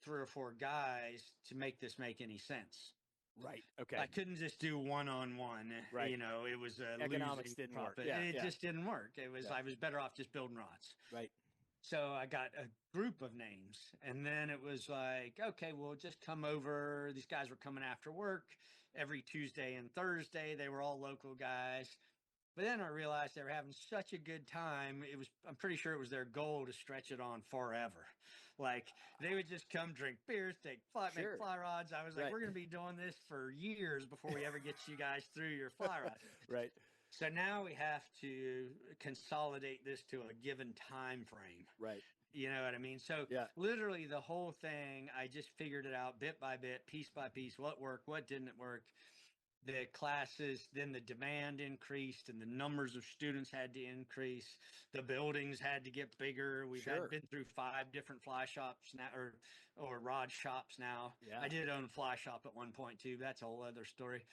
[SPEAKER 2] 3 or 4 guys to make this make any sense.
[SPEAKER 1] Right. Okay.
[SPEAKER 2] I couldn't just do one-on-one.
[SPEAKER 1] Right.
[SPEAKER 2] It was a
[SPEAKER 1] economics
[SPEAKER 2] losing
[SPEAKER 1] didn't
[SPEAKER 2] profit.
[SPEAKER 1] work.
[SPEAKER 2] It just didn't work. I was better off just building rods.
[SPEAKER 1] Right.
[SPEAKER 2] So I got a group of names, and then it was like, okay, well, just come over. These guys were coming after work every Tuesday and Thursday. They were all local guys. But then I realized they were having such a good time. I'm pretty sure it was their goal to stretch it on forever. Like, they would just come drink beers, make fly rods. I was like, we're going to be doing this for years before we ever get you guys through your fly rod.
[SPEAKER 1] Right.
[SPEAKER 2] So now we have to consolidate this to a given time frame.
[SPEAKER 1] Right.
[SPEAKER 2] You know what I mean? So literally the whole thing, I just figured it out bit by bit, piece by piece, what worked, what didn't work. the classes, then the demand increased and the numbers of students had to increase. The buildings had to get bigger. We've
[SPEAKER 1] Sure.
[SPEAKER 2] been through 5 different fly shops now, or rod shops now.
[SPEAKER 1] Yeah.
[SPEAKER 2] I did own a fly shop at one point too. That's a whole other story.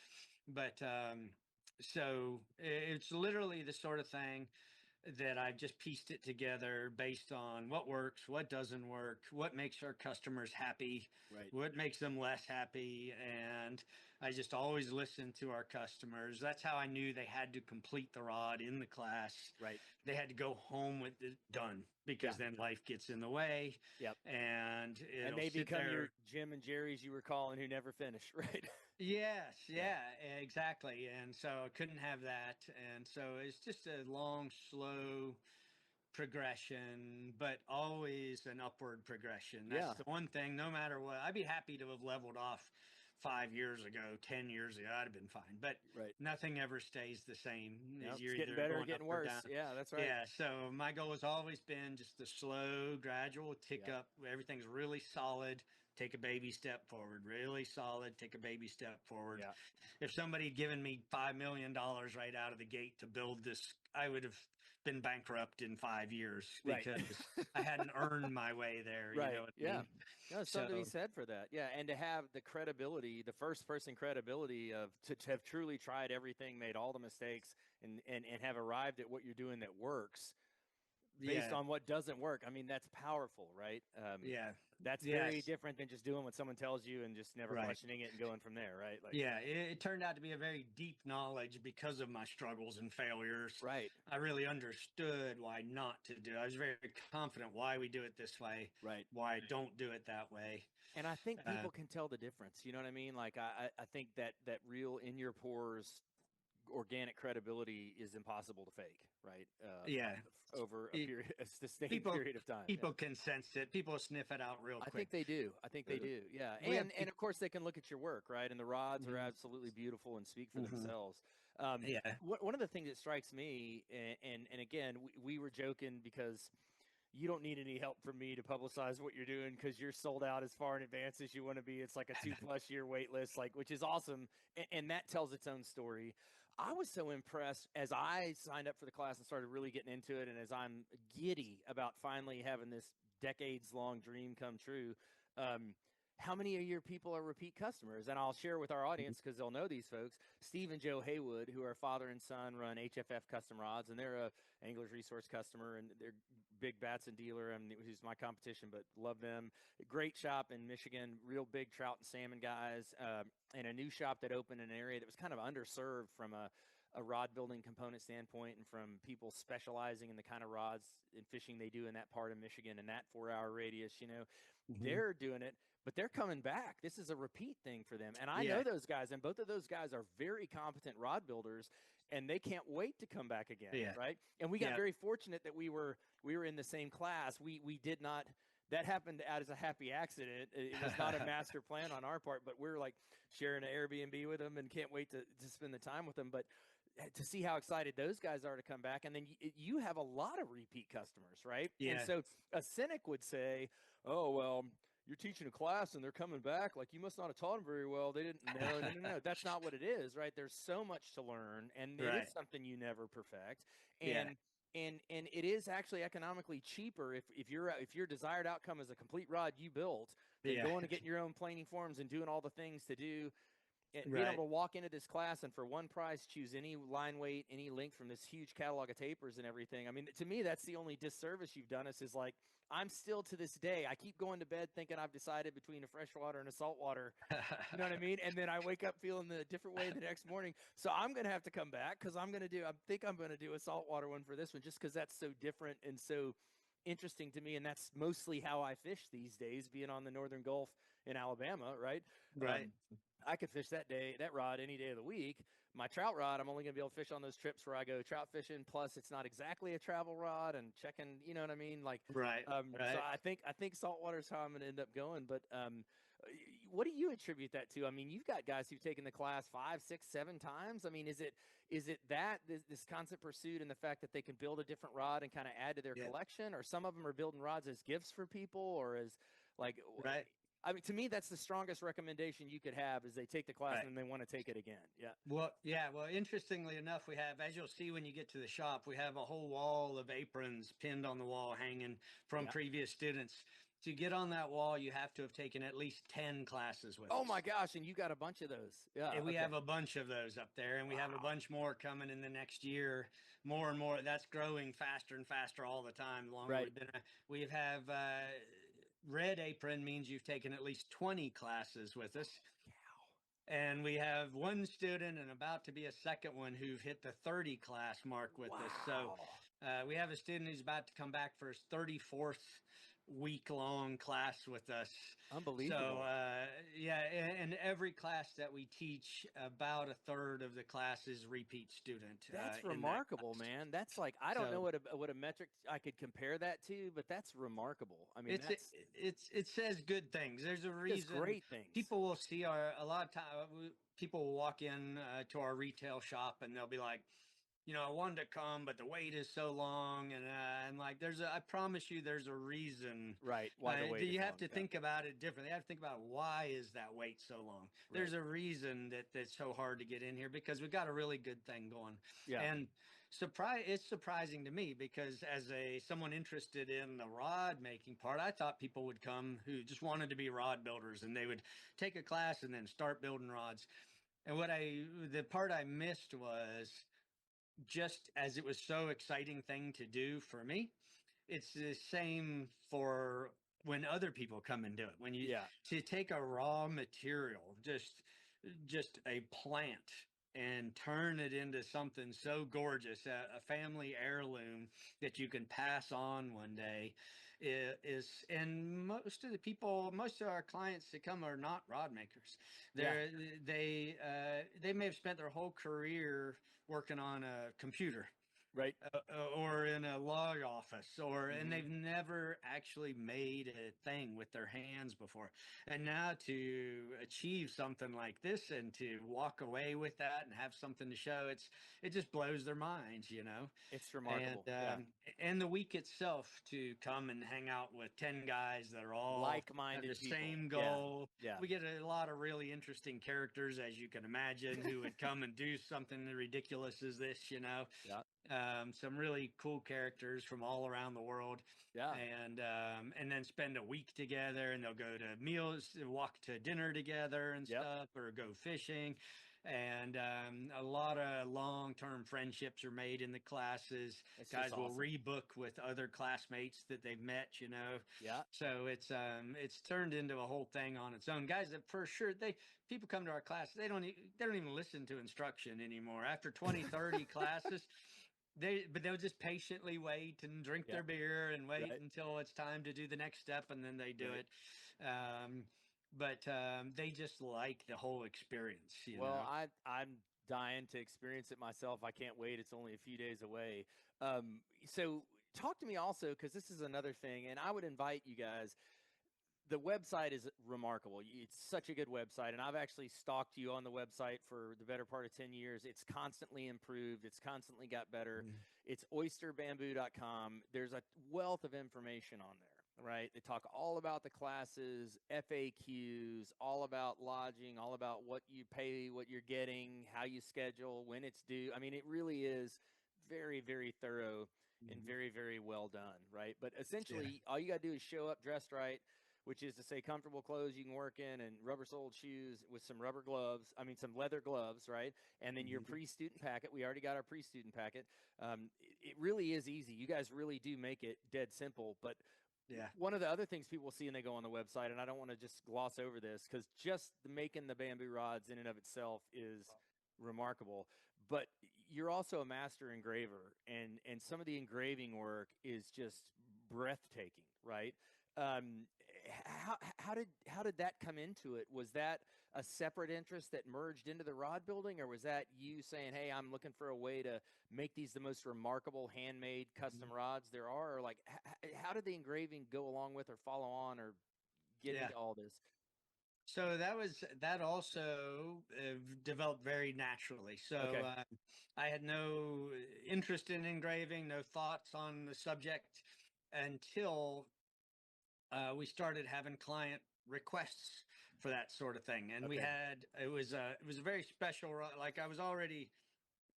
[SPEAKER 2] But so it's literally the sort of thing that I just pieced it together based on what works, what doesn't work, what makes our customers happy,
[SPEAKER 1] Right.
[SPEAKER 2] what makes them less happy. And I just always listen to our customers. That's how I knew they had to complete the rod in the class.
[SPEAKER 1] Right.
[SPEAKER 2] They had to go home with it done, because
[SPEAKER 1] Yeah.
[SPEAKER 2] then life gets in the way,
[SPEAKER 1] Yep.
[SPEAKER 2] and
[SPEAKER 1] And
[SPEAKER 2] it'll
[SPEAKER 1] they
[SPEAKER 2] sit
[SPEAKER 1] become your
[SPEAKER 2] there.
[SPEAKER 1] Jim and Jerry's you were calling who never finish, right?
[SPEAKER 2] Yes,
[SPEAKER 1] Yeah.
[SPEAKER 2] yeah, exactly. And so I couldn't have that. And so it's just a long, slow progression, but always an upward progression. That's
[SPEAKER 1] Yeah.
[SPEAKER 2] the one thing, no matter what. I'd be happy to have leveled off 5 years ago, 10 years ago. I'd have been fine. But
[SPEAKER 1] Right.
[SPEAKER 2] nothing ever stays the same.
[SPEAKER 1] Yep. It's
[SPEAKER 2] You're
[SPEAKER 1] getting
[SPEAKER 2] either
[SPEAKER 1] better or
[SPEAKER 2] going up
[SPEAKER 1] getting
[SPEAKER 2] or
[SPEAKER 1] worse.
[SPEAKER 2] down.
[SPEAKER 1] Yeah, that's right.
[SPEAKER 2] Yeah. So my goal has always been just a slow, gradual tick
[SPEAKER 1] Yep.
[SPEAKER 2] up. Everything's really solid. Take a baby step forward. Really solid. Take a baby step forward.
[SPEAKER 1] Yeah.
[SPEAKER 2] If somebody had given me $5 million right out of the gate to build this, I would have been bankrupt in 5 years,
[SPEAKER 1] Right.
[SPEAKER 2] because I hadn't earned my way there. You
[SPEAKER 1] Right.
[SPEAKER 2] know what I
[SPEAKER 1] Yeah.
[SPEAKER 2] mean?
[SPEAKER 1] No, there's
[SPEAKER 2] So
[SPEAKER 1] something to be said for that. Yeah. And to have the credibility, the first person credibility of to have truly tried everything, made all the mistakes, and have arrived at what you're doing that works based
[SPEAKER 2] yeah,
[SPEAKER 1] on what doesn't work. I mean, that's powerful, right?
[SPEAKER 2] yeah,
[SPEAKER 1] That's
[SPEAKER 2] yes,
[SPEAKER 1] very different than just doing what someone tells you and just never
[SPEAKER 2] right.
[SPEAKER 1] questioning it and going from there, right? Like,
[SPEAKER 2] Yeah, it turned out to be a very deep knowledge because of my struggles and failures.
[SPEAKER 1] right,
[SPEAKER 2] I really understood why not to do it. I was very confident why we do it this way,
[SPEAKER 1] right.
[SPEAKER 2] why I don't do it that way.
[SPEAKER 1] And I think
[SPEAKER 2] Uh,
[SPEAKER 1] people can tell the difference. You know what I mean? Like, I think that real in your pores organic credibility is impossible to fake, right?
[SPEAKER 2] yeah,
[SPEAKER 1] Over a
[SPEAKER 2] it,
[SPEAKER 1] period, a sustained
[SPEAKER 2] people
[SPEAKER 1] period of time. Yeah.
[SPEAKER 2] people can sense it. People sniff it out real
[SPEAKER 1] I
[SPEAKER 2] quick.
[SPEAKER 1] think they do. I think they
[SPEAKER 2] Uh,
[SPEAKER 1] do. Yeah.
[SPEAKER 2] We have
[SPEAKER 1] And of course they can look at your work, right? And the rods are
[SPEAKER 2] Mhm,
[SPEAKER 1] absolutely beautiful and speak for
[SPEAKER 2] mhm.
[SPEAKER 1] themselves.
[SPEAKER 2] Yeah,
[SPEAKER 1] One of the things that strikes me, and again, we were joking because you don't need any help from me to publicize what you're doing because you're sold out as far in advance as you want to be. It's like a 2+ year wait list, like, which is awesome. And that tells its own story. I was so impressed as I signed up for the class and started really getting into it. And as I'm giddy about finally having this decades long dream come true, um, how many of your people are repeat customers? And I'll share with our audience because they'll know these folks. Steve and Joe Haywood, who are father and son, run HFF Custom Rods, and they're a Anglers Resource customer, and they're big Batson dealer, who's my competition, but love them. Great shop in Michigan, real big trout and salmon guys, and a new shop that opened in an area that was kind of underserved from a rod building component standpoint, and from people specializing in the kind of rods and fishing they do in that part of Michigan and that 4-hour radius.
[SPEAKER 2] mhm.
[SPEAKER 1] They're doing it, but they're coming back. This is a repeat thing for them. And I
[SPEAKER 2] Yeah,
[SPEAKER 1] know those guys, and both of those guys are very competent rod builders, and they can't wait to come back again,
[SPEAKER 2] yeah,
[SPEAKER 1] right? And we got
[SPEAKER 2] yeah.
[SPEAKER 1] very fortunate that we were in the same class. We did not, that happened out as a happy accident. It was not a master plan on our part, but we're like sharing an Airbnb with them and can't wait to spend the time with them. But to see how excited those guys are to come back. And then you have a lot of repeat customers, right? And
[SPEAKER 2] Yeah,
[SPEAKER 1] so a cynic would say, oh, well, you're teaching a class and they're coming back. Like, you must not have taught them very well. They didn't. No, no, no, no. That's not what it is, right? There's so much to learn, and it is
[SPEAKER 2] right.
[SPEAKER 1] something you never perfect.
[SPEAKER 2] Yeah,
[SPEAKER 1] And it is actually economically cheaper if your desired outcome is a complete rod you built than
[SPEAKER 2] yeah,
[SPEAKER 1] going to getting your own planing forms and doing all the things to do and being
[SPEAKER 2] right.
[SPEAKER 1] able to walk into this class and for one price choose any line weight, any length from this huge catalog of tapers and everything. I mean, to me, that's the only disservice you've done us. Is like, I'm still to this day, I keep going to bed thinking I've decided between a freshwater and a saltwater. You know what I mean? And then I wake up feeling the different way the next morning. So I'm going to have to come back because I think I'm going to do a saltwater one for this one just because that's so different and so interesting to me. And that's mostly how I fish these days, being on the Northern Gulf in Alabama, right?
[SPEAKER 2] Right.
[SPEAKER 1] I could fish that rod any day of the week. My trout rod, I'm only going to be able to fish on those trips where I go trout fishing. Plus, it's not exactly a travel rod and checking, you know what I mean? Like,
[SPEAKER 2] Right.
[SPEAKER 1] so
[SPEAKER 2] Right.
[SPEAKER 1] I think saltwater is how I'm going to end up going. But what do you attribute that to? I mean, you've got guys who've taken the class 5, 6, 7 times. I mean, is it that this constant pursuit and the fact that they can build a different rod and kind of add to their
[SPEAKER 2] Yeah.
[SPEAKER 1] collection, or some of them are building rods as gifts for people, or as like,
[SPEAKER 2] Right.
[SPEAKER 1] I mean, to me, that's the strongest recommendation you could have is they take the class
[SPEAKER 2] Right.
[SPEAKER 1] and then they want to take it again. Yeah.
[SPEAKER 2] Well, yeah. Well, interestingly enough, we have, as you'll see when you get to the shop, we have a whole wall of aprons pinned on the wall, hanging from
[SPEAKER 1] Yeah.
[SPEAKER 2] previous students. To get on that wall, you have to have taken at least 10 classes with
[SPEAKER 1] Oh
[SPEAKER 2] us.
[SPEAKER 1] my gosh. And you got a bunch of those. Yeah.
[SPEAKER 2] And we
[SPEAKER 1] Okay.
[SPEAKER 2] have a bunch of those up there, and we have a
[SPEAKER 1] Wow.
[SPEAKER 2] bunch more coming in the next year. More and more. That's growing faster and faster all the time. The longer
[SPEAKER 1] Right.
[SPEAKER 2] we've been, we have red apron means you've taken at least 20 classes with us. And we have one student and about to be a second one who've hit the 30 class mark with us. So
[SPEAKER 1] Wow.
[SPEAKER 2] we have a student who's about to come back for his 34th week-long class with us. So
[SPEAKER 1] Unbelievable.
[SPEAKER 2] yeah, and every class that we teach, about a third of the class is repeat student
[SPEAKER 1] That's
[SPEAKER 2] in that
[SPEAKER 1] remarkable,
[SPEAKER 2] class.
[SPEAKER 1] man. That's like I don't know
[SPEAKER 2] So
[SPEAKER 1] what a metric I could compare that to, but that's remarkable. I mean,
[SPEAKER 2] it's it says good things. There's a
[SPEAKER 1] just
[SPEAKER 2] reason
[SPEAKER 1] great things.
[SPEAKER 2] people will see our a lot of time people will walk in to our retail shop and they'll be like, I wanted to come, but the wait is so long, and like, I promise you, there's a reason.
[SPEAKER 1] Right. Why the wait is
[SPEAKER 2] You
[SPEAKER 1] long.
[SPEAKER 2] have to
[SPEAKER 1] Yeah.
[SPEAKER 2] think about it differently. You have to think about why is that wait so long.
[SPEAKER 1] Right.
[SPEAKER 2] There's a reason that that's so hard to get in here because we've got a really good thing going.
[SPEAKER 1] Yeah.
[SPEAKER 2] And it's surprising to me because as someone interested in the rod making part, I thought people would come who just wanted to be rod builders and they would take a class and then start building rods. And the part I missed was just as it was so exciting thing to do for me, it's the same for when other people come and do it. When you
[SPEAKER 1] Yeah.
[SPEAKER 2] to take a raw material, just a plant and turn it into something so gorgeous, a family heirloom that you can pass on one day is and most of our clients that come are not rod makers.
[SPEAKER 1] Yeah.
[SPEAKER 2] They may have spent their whole career working on a computer
[SPEAKER 1] Right.
[SPEAKER 2] or in a log office and
[SPEAKER 1] Hmm.
[SPEAKER 2] they've never actually made a thing with their hands before, and now to achieve something like this and to walk away with that and have something to show, it just blows their minds.
[SPEAKER 1] It's
[SPEAKER 2] And
[SPEAKER 1] remarkable. Yeah.
[SPEAKER 2] and the week itself to come and hang out with 10 guys that are all have the
[SPEAKER 1] Like-minded people.
[SPEAKER 2] same
[SPEAKER 1] Yeah.
[SPEAKER 2] goal.
[SPEAKER 1] Yeah.
[SPEAKER 2] We get a lot of really interesting characters, as you can imagine, who would come and do something as ridiculous as this.
[SPEAKER 1] Yeah.
[SPEAKER 2] Some really cool characters from all around the world,
[SPEAKER 1] Yeah.
[SPEAKER 2] and then spend a week together, and they'll go to meals, walk to dinner together and
[SPEAKER 1] Yep.
[SPEAKER 2] stuff, or go fishing. And a lot of long-term friendships are made in the classes.
[SPEAKER 1] It's
[SPEAKER 2] Guys
[SPEAKER 1] just
[SPEAKER 2] will
[SPEAKER 1] awesome.
[SPEAKER 2] rebook with other classmates that they've met.
[SPEAKER 1] Yeah.
[SPEAKER 2] So it's turned into a whole thing on its own. Guys that for sure people come to our class, they don't even listen to instruction anymore. After 20, 30 classes, they'll just patiently wait and drink
[SPEAKER 1] Yeah.
[SPEAKER 2] their beer and wait
[SPEAKER 1] Right.
[SPEAKER 2] until it's time to do the next step, and then they do
[SPEAKER 1] Right.
[SPEAKER 2] it. But they just like the whole experience,
[SPEAKER 1] Well, I'm dying to experience it myself. I can't wait. It's only a few days away. So talk to me also, because this is another thing, and I would invite you guys. The website is remarkable. It's such a good website, and I've actually stalked you on the website for the better part of 10 years. It's constantly improved. It's constantly got better.
[SPEAKER 2] Mm.
[SPEAKER 1] It's oysterbamboo.com. There's a wealth of information on there, right? They talk all about the classes, FAQs, all about lodging, all about what you pay, what you're getting, how you schedule, when it's due. I mean, it really is very, very thorough and
[SPEAKER 2] Mhm.
[SPEAKER 1] very, very well done, right? But
[SPEAKER 2] Yeah.
[SPEAKER 1] essentially, all you got to do is show up dressed right, which is to say comfortable clothes you can work in and rubber-soled shoes with some rubber gloves. I mean, some leather gloves, right? And then your
[SPEAKER 2] Mhm.
[SPEAKER 1] pre-student packet. We already got our pre-student packet. It really is easy. You guys really do make it dead simple. But
[SPEAKER 2] Yeah.
[SPEAKER 1] one of the other things people see when they go on the website, and I don't want to just gloss over this, because just making the bamboo rods in and of itself is remarkable. But you're also a master engraver, and some of the engraving work is just breathtaking, right? Um, how did that come into it? Was that a separate interest that merged into the rod building, or was that you saying, "Hey, I'm looking for a way to make these the most remarkable handmade custom
[SPEAKER 2] Mhm.
[SPEAKER 1] rods there are"? Or like, how did the engraving go along with, or follow on, or get
[SPEAKER 2] Yeah.
[SPEAKER 1] into all this?
[SPEAKER 2] So that also developed very naturally. So
[SPEAKER 1] Okay.
[SPEAKER 2] I had no interest in engraving, no thoughts on the subject until we started having client requests for that sort of thing. And we
[SPEAKER 1] Okay.
[SPEAKER 2] had, it was a very special, like I was already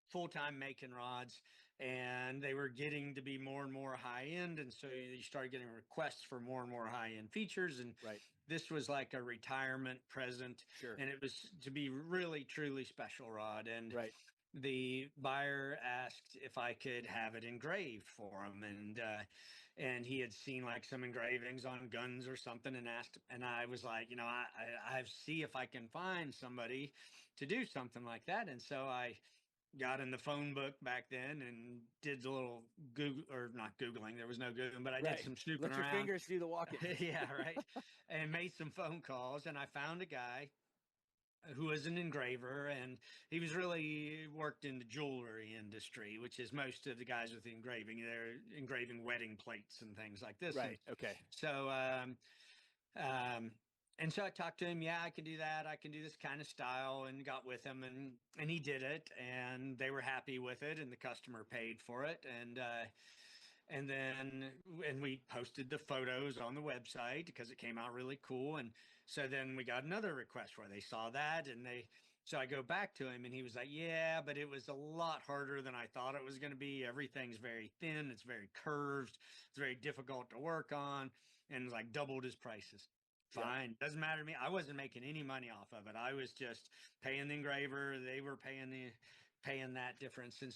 [SPEAKER 2] full-time making rods, and they were getting to be more and more high end, and so you started getting requests for more and more high end features, and
[SPEAKER 1] Right.
[SPEAKER 2] this was like a retirement present,
[SPEAKER 1] Sure.
[SPEAKER 2] and it was to be really truly special rod. And
[SPEAKER 1] Right.
[SPEAKER 2] the buyer asked if I could have it engraved for him, and he had seen like some engravings on guns or something, and asked, and I was like, I see if I can find somebody to do something like that. And so I got in the phone book back then and did a little Google, or not Googling, there was no Googling, but I did
[SPEAKER 1] Right.
[SPEAKER 2] some snooping
[SPEAKER 1] Let your
[SPEAKER 2] around.
[SPEAKER 1] fingers do the walking.
[SPEAKER 2] Yeah, right. And made some phone calls, and I found a guy who was an engraver, and he was really worked in the jewelry industry, which is most of the guys with engraving. They're engraving wedding plates and things like this. And
[SPEAKER 1] Right. Okay.
[SPEAKER 2] so, um, and so I talked to him. Yeah, I can do that. I can do this kind of style, and got with him, and he did it, and they were happy with it, and the customer paid for it, and then and we posted the photos on the website because it came out really cool. And so then we got another request where they saw that, and so I go back to him, and he was like, yeah, but it was a lot harder than I thought it was going to be. Everything's very thin, it's very curved, it's very difficult to work on, and like doubled his prices.
[SPEAKER 1] Yep.
[SPEAKER 2] Fine, doesn't matter to me. I wasn't making any money off of it. I was just paying the engraver, they were paying that difference. And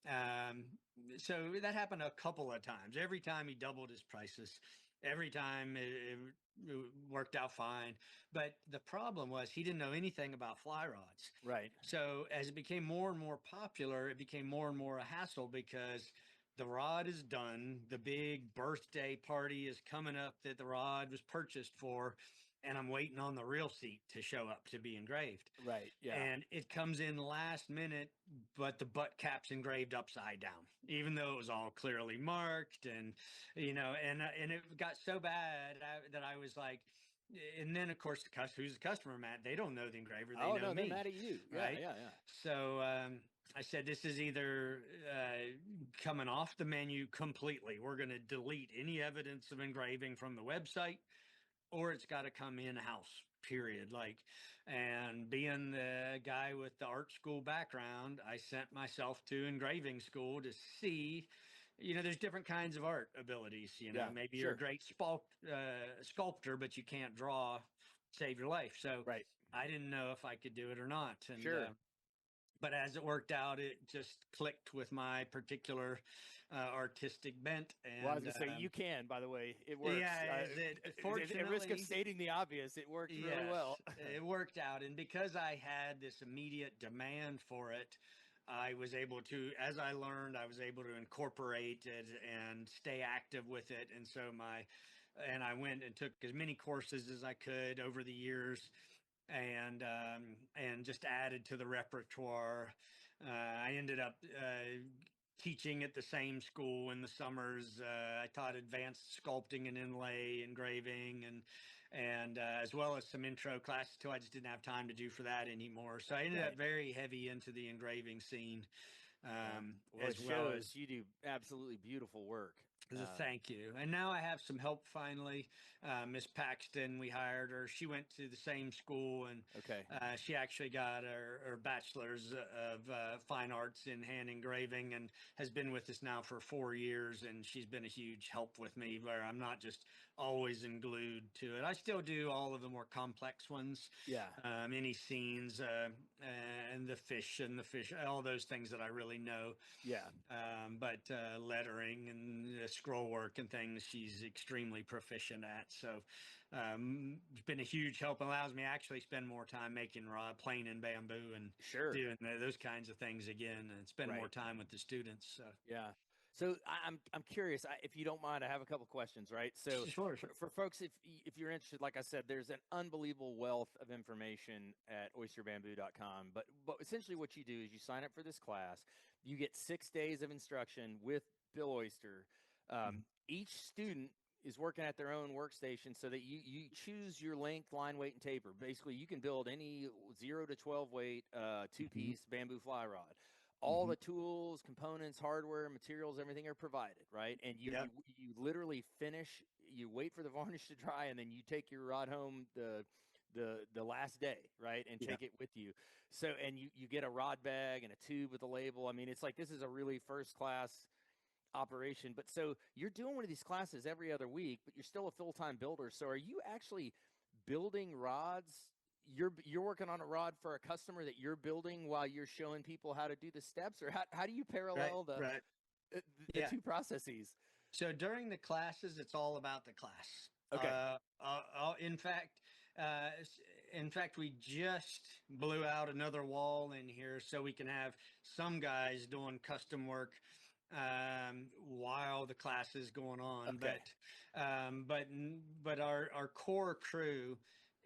[SPEAKER 2] um, so that happened a couple of times. Every time he doubled his prices, every time it worked out fine. But the problem was he didn't know anything about fly rods.
[SPEAKER 1] Right.
[SPEAKER 2] So as it became more and more popular, it became more and more a hassle because the rod is done. The big birthday party is coming up that the rod was purchased for, and I'm waiting on the real seat to show up to be engraved.
[SPEAKER 1] Right. Yeah.
[SPEAKER 2] And it comes in last minute, but the butt cap's engraved upside down, even though it was all clearly marked. And and it got so bad that I was like, and then of course who's the customer, Matt? They don't know the engraver, they
[SPEAKER 1] Oh
[SPEAKER 2] know
[SPEAKER 1] no, they're
[SPEAKER 2] me,
[SPEAKER 1] mad at you. Yeah.
[SPEAKER 2] right?
[SPEAKER 1] Yeah. Yeah.
[SPEAKER 2] So I said, this is either coming off the menu completely, we're going to delete any evidence of engraving from the website, or it's got to come in house, period. Like, and being the guy with the art school background, I sent myself to engraving school to see, there's different kinds of art abilities.
[SPEAKER 1] Yeah.
[SPEAKER 2] Maybe you're a
[SPEAKER 1] Sure.
[SPEAKER 2] great sculptor, but you can't draw, save your life. So
[SPEAKER 1] Right.
[SPEAKER 2] I didn't know if I could do it or not. And
[SPEAKER 1] Sure.
[SPEAKER 2] but as it worked out, it just clicked with my particular artistic bent.
[SPEAKER 1] Well, I was
[SPEAKER 2] And
[SPEAKER 1] gonna say you can. By the way, it works.
[SPEAKER 2] yeah, is it
[SPEAKER 1] At risk of
[SPEAKER 2] fortunately?
[SPEAKER 1] stating the obvious, it works really
[SPEAKER 2] Yes,
[SPEAKER 1] well.
[SPEAKER 2] it worked out. And because I had this immediate demand for it, I was able to, as I learned, I was able to incorporate it and stay active with it. And I went and took as many courses as I could over the years, and just added to the repertoire. I ended up teaching at the same school in the summers. I taught advanced sculpting and inlay engraving, and as well as some intro classes too. I just didn't have time to do for that anymore. So I ended
[SPEAKER 1] Right.
[SPEAKER 2] up very heavy into the engraving scene,
[SPEAKER 1] Yeah. Well,
[SPEAKER 2] as
[SPEAKER 1] it
[SPEAKER 2] well as
[SPEAKER 1] shows you do absolutely beautiful work.
[SPEAKER 2] thank you. And now I have some help finally. Miss Paxton, we hired her. She went to the same school, and
[SPEAKER 1] Okay.
[SPEAKER 2] she actually got her bachelor's of fine arts in hand engraving, and has been with us now for 4 years. And she's been a huge help with me, where I'm not just always glued to it. I still do all of the more complex ones,
[SPEAKER 1] Yeah.
[SPEAKER 2] any scenes, and the fish, all those things that I really know.
[SPEAKER 1] Yeah.
[SPEAKER 2] But lettering and scroll work and things, she's extremely proficient at. So it's been a huge help. It allows me to actually spend more time making rod, planing bamboo, and
[SPEAKER 1] Sure.
[SPEAKER 2] doing those kinds of things again, and spend more
[SPEAKER 1] Right.
[SPEAKER 2] time with the students. So
[SPEAKER 1] Yeah. So I'm curious, if you don't mind, I have a couple questions, right? So
[SPEAKER 2] sure.
[SPEAKER 1] for folks, if you're interested, like I said, there's an unbelievable wealth of information at oysterbamboo.com. But essentially, what you do is you sign up for this class. You get 6 days of instruction with Bill Oyster. Each student is working at their own workstation, so that you choose your length, line, weight, and taper. Basically, you can build any 0 to 12 weight two-piece bamboo fly rod. All the tools, components, hardware, materials, everything are provided, right? And you literally finish you wait for the varnish to dry, and then you take your rod home the last day, right, and
[SPEAKER 2] Yeah.
[SPEAKER 1] take it with you. So, and you get a rod bag and a tube with a label. I mean, it's like this is a really first class operation. But so you're doing one of these classes every other week, but you're still a full-time builder. So are you actually building rods? You're working on a rod for a customer that you're building while you're showing people how to do the steps, or how do you
[SPEAKER 2] Right.
[SPEAKER 1] parallel
[SPEAKER 2] Right.
[SPEAKER 1] the
[SPEAKER 2] Yeah.
[SPEAKER 1] two processes?
[SPEAKER 2] So during the classes, it's all about the class.
[SPEAKER 1] Okay.
[SPEAKER 2] In fact, uh, s- in fact, we just blew out another wall in here so we can have some guys doing custom work while the class is going on.
[SPEAKER 1] Okay.
[SPEAKER 2] But our core crew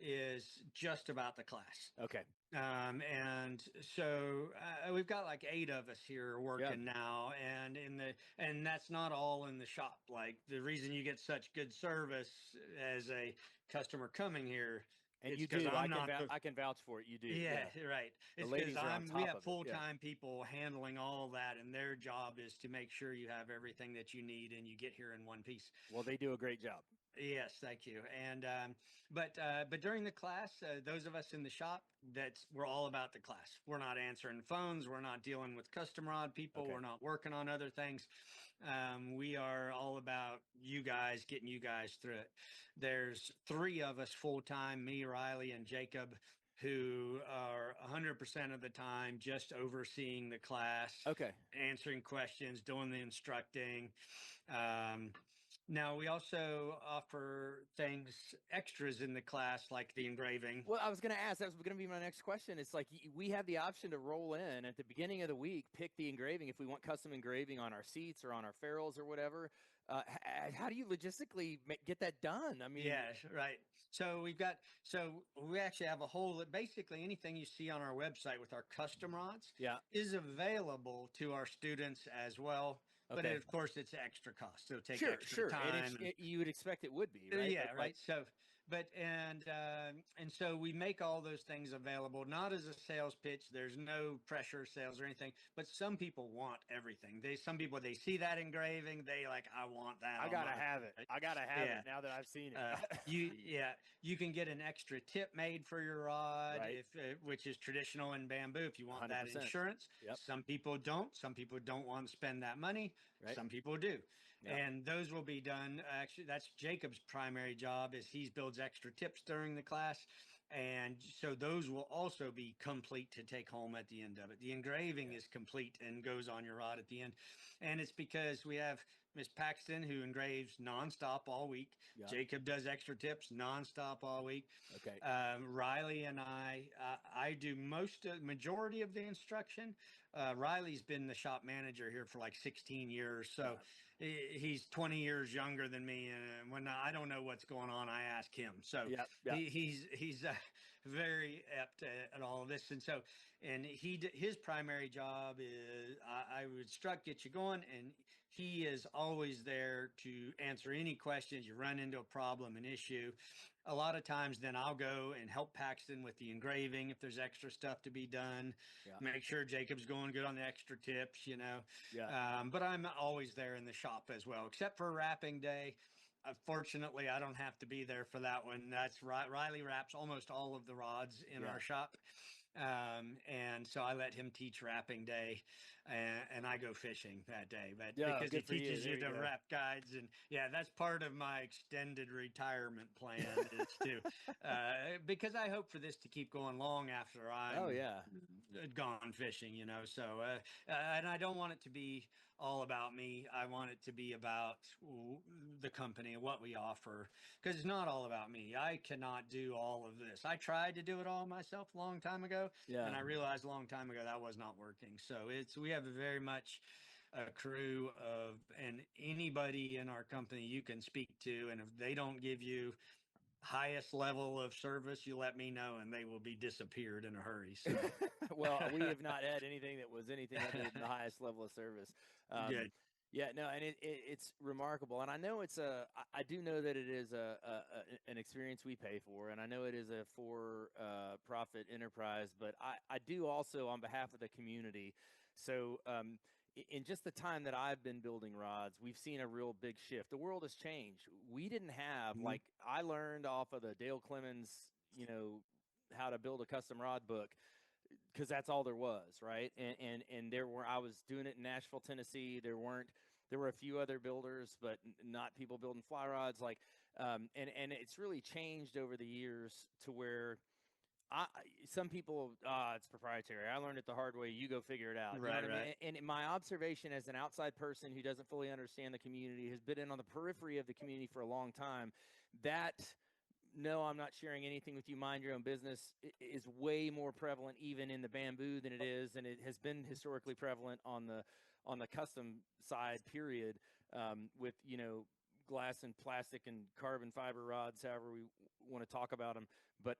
[SPEAKER 2] is just about the class.
[SPEAKER 1] Okay.
[SPEAKER 2] And so we've got like 8 of us here
[SPEAKER 1] Yeah.
[SPEAKER 2] working now, and that's not all in the shop. Like the reason you get such good service as a customer coming here,
[SPEAKER 1] And
[SPEAKER 2] it's
[SPEAKER 1] you
[SPEAKER 2] because
[SPEAKER 1] do.
[SPEAKER 2] I'm not the
[SPEAKER 1] I can vouch for it. You do.
[SPEAKER 2] yeah,
[SPEAKER 1] Yeah.
[SPEAKER 2] right.
[SPEAKER 1] The
[SPEAKER 2] It's because
[SPEAKER 1] ladies are on
[SPEAKER 2] we
[SPEAKER 1] top
[SPEAKER 2] have
[SPEAKER 1] of it. Yeah.
[SPEAKER 2] full-time people handling all that, and their job is to make sure you have everything that you need and you get here in one piece.
[SPEAKER 1] Well, they do a great job.
[SPEAKER 2] Yes, thank you. And but during the class, those of us in the shop, we're all about the class. We're not answering phones. We're not dealing with custom rod people.
[SPEAKER 1] Okay.
[SPEAKER 2] We're not working on other things. We are all about you guys, getting you guys through it. There's 3 of us full time, me, Riley, and Jacob, who are 100% of the time just overseeing the class,
[SPEAKER 1] Okay.
[SPEAKER 2] answering questions, doing the instructing. Um, Now, we also offer things extras in the class, like the engraving.
[SPEAKER 1] Well, I was going to ask. That was going to be my next question. It's like we have the option to roll in at the beginning of the week, pick the engraving if we want custom engraving on our seats or on our ferrules or whatever. How do you logistically get that done? I mean,
[SPEAKER 2] Yes, right. So we actually have a whole, basically anything you see on our website with our custom rods
[SPEAKER 1] yeah.
[SPEAKER 2] is available to our students as well. But
[SPEAKER 1] Okay.
[SPEAKER 2] Of course, it's extra cost. It'll take
[SPEAKER 1] Sure,
[SPEAKER 2] extra
[SPEAKER 1] sure. And
[SPEAKER 2] time.
[SPEAKER 1] you would expect it would be, right?
[SPEAKER 2] Yeah,
[SPEAKER 1] Like,
[SPEAKER 2] right. And so we make all those things available, not as a sales pitch. There's no pressure sales or anything, but some people want everything. Some people, they see that engraving, they like, I want that.
[SPEAKER 1] I
[SPEAKER 2] On
[SPEAKER 1] gotta
[SPEAKER 2] my
[SPEAKER 1] have it.
[SPEAKER 2] right?
[SPEAKER 1] I gotta have
[SPEAKER 2] Yeah.
[SPEAKER 1] it now that I've seen it.
[SPEAKER 2] You can get an extra tip made for your rod,
[SPEAKER 1] Right.
[SPEAKER 2] if which is traditional in bamboo. If you want that
[SPEAKER 1] 100%.
[SPEAKER 2] insurance,
[SPEAKER 1] Yep.
[SPEAKER 2] some people don't. Some people don't want to spend that money.
[SPEAKER 1] Right.
[SPEAKER 2] Some people do.
[SPEAKER 1] Yep.
[SPEAKER 2] And those will be done. Actually, that's Jacob's primary job, is he builds extra tips during the class. And so those will also be complete to take home at the end of it. The engraving is complete and goes on your rod at the end. And it's because we have Miss Paxton, who engraves nonstop all week.
[SPEAKER 1] Yep.
[SPEAKER 2] Jacob does extra tips nonstop all week.
[SPEAKER 1] Okay.
[SPEAKER 2] Riley and I do majority of the instruction. Riley's been the shop manager here for like 16 years. So he's 20 years younger than me. And when I don't know what's going on, I ask him. So
[SPEAKER 1] Yep.
[SPEAKER 2] he's very apt at all of this. And so, and his primary job is I would instruct, get you going, and he is always there to answer any questions. You run into a problem, an issue. A lot of times, then I'll go and help Paxton with the engraving if there's extra stuff to be done.
[SPEAKER 1] Yeah.
[SPEAKER 2] Make sure Jacob's going good on the extra tips,
[SPEAKER 1] Yeah.
[SPEAKER 2] But I'm always there in the shop as well, except for wrapping day. Fortunately, I don't have to be there for that one. That's Riley wraps almost all of the rods in our shop. And so I let him teach wrapping day, and I go fishing that day. But because he teaches you to wrap guides, and that's part of my extended retirement plan is to, because I hope for this to keep going long after I'm gone fishing, So, and I don't want it to be all about me. I want it to be about the company and what we offer, because it's not all about me. I cannot do all of this. I tried to do it all myself a long time ago, and I realized a long time ago that was not working. So we have very much a crew of, and anybody in our company you can speak to, and if they don't give you highest level of service, you let me know, and they will be disappeared in a hurry. So.
[SPEAKER 1] Well, we have not had anything that was anything other than the highest level of service.
[SPEAKER 2] Good.
[SPEAKER 1] Yeah, no, and it's remarkable, and I know I do know that it is an experience we pay for, and I know it is a for profit enterprise, but I do also on behalf of the community. So in just the time that I've been building rods, we've seen a real big shift. The world has changed. We didn't have,
[SPEAKER 2] Mhm.
[SPEAKER 1] like, I learned off of the Dale Clemens, how to build a custom rod book, because that's all there was, right? And I was doing it in Nashville, Tennessee. There were a few other builders, but not people building fly rods. Like, and it's really changed over the years to where some people, it's proprietary. I learned it the hard way. You go figure it out. You know
[SPEAKER 2] Right,
[SPEAKER 1] what I mean?
[SPEAKER 2] right.
[SPEAKER 1] And my observation as an outside person who doesn't fully understand the community, has been in on the periphery of the community for a long time, that no, I'm not sharing anything with you, mind your own business, is way more prevalent even in the bamboo than it is, and it has been historically prevalent on the custom side, period, with glass and plastic and carbon fiber rods, however we want to talk about them. But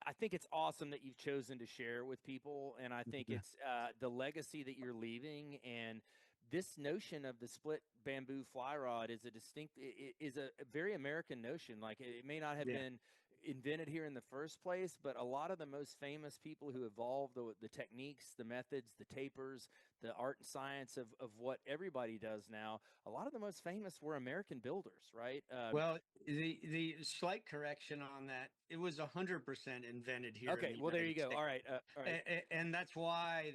[SPEAKER 1] I think it's awesome that you've chosen to share with people, and I think
[SPEAKER 2] Yeah.
[SPEAKER 1] it's the legacy that you're leaving. And this notion of the split bamboo fly rod is a very American notion. Like, it may not have
[SPEAKER 2] Yeah.
[SPEAKER 1] been invented here in the first place, but a lot of the most famous people who evolved the techniques, the methods, the tapers, the art and science of what everybody does now, a lot of the most famous were American builders, right?
[SPEAKER 2] Well, the slight correction on that, it was 100% invented here in
[SPEAKER 1] Okay,
[SPEAKER 2] the
[SPEAKER 1] well, there you
[SPEAKER 2] United
[SPEAKER 1] go.
[SPEAKER 2] States.
[SPEAKER 1] All right.
[SPEAKER 2] And that's why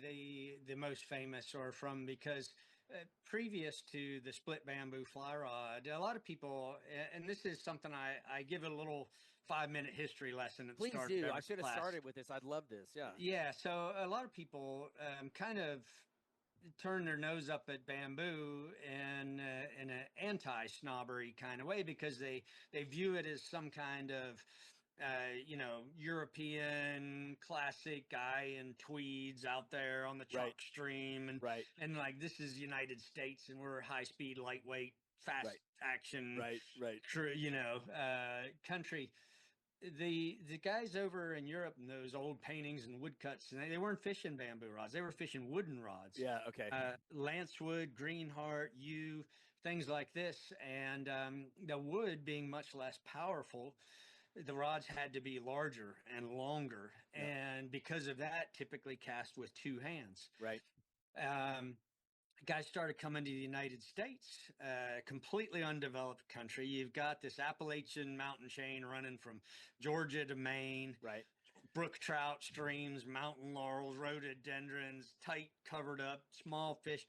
[SPEAKER 2] the most famous are from, because previous to the split bamboo fly rod, a lot of people, and this is something I give a little 5-minute history lesson at the
[SPEAKER 1] Please
[SPEAKER 2] start of
[SPEAKER 1] do. I
[SPEAKER 2] every
[SPEAKER 1] should have
[SPEAKER 2] class.
[SPEAKER 1] started with this. I'd love this. Yeah.
[SPEAKER 2] Yeah, so a lot of people kind of turn their nose up at bamboo in an anti-snobbery kind of way, because they view it as some kind of European classic guy in tweeds out there on the
[SPEAKER 1] Right.
[SPEAKER 2] chalk stream,
[SPEAKER 1] Right.
[SPEAKER 2] and like, this is United States, and we're a high speed, lightweight, fast
[SPEAKER 1] Right.
[SPEAKER 2] action,
[SPEAKER 1] Right. Right.
[SPEAKER 2] country. The guys over in Europe and those old paintings and woodcuts, and they weren't fishing bamboo rods; they were fishing wooden rods,
[SPEAKER 1] Yeah. Okay.
[SPEAKER 2] lancewood, greenheart, yew, things like this. And the wood being much less powerful, the rods had to be larger and longer,
[SPEAKER 1] Yep.
[SPEAKER 2] and because of that, typically cast with two hands.
[SPEAKER 1] Right.
[SPEAKER 2] Um, Guys started coming to the United States, completely undeveloped country. You've got this Appalachian mountain chain running from Georgia to Maine,
[SPEAKER 1] Right.
[SPEAKER 2] brook trout streams, mountain laurels, rhododendrons, tight covered up, small fish.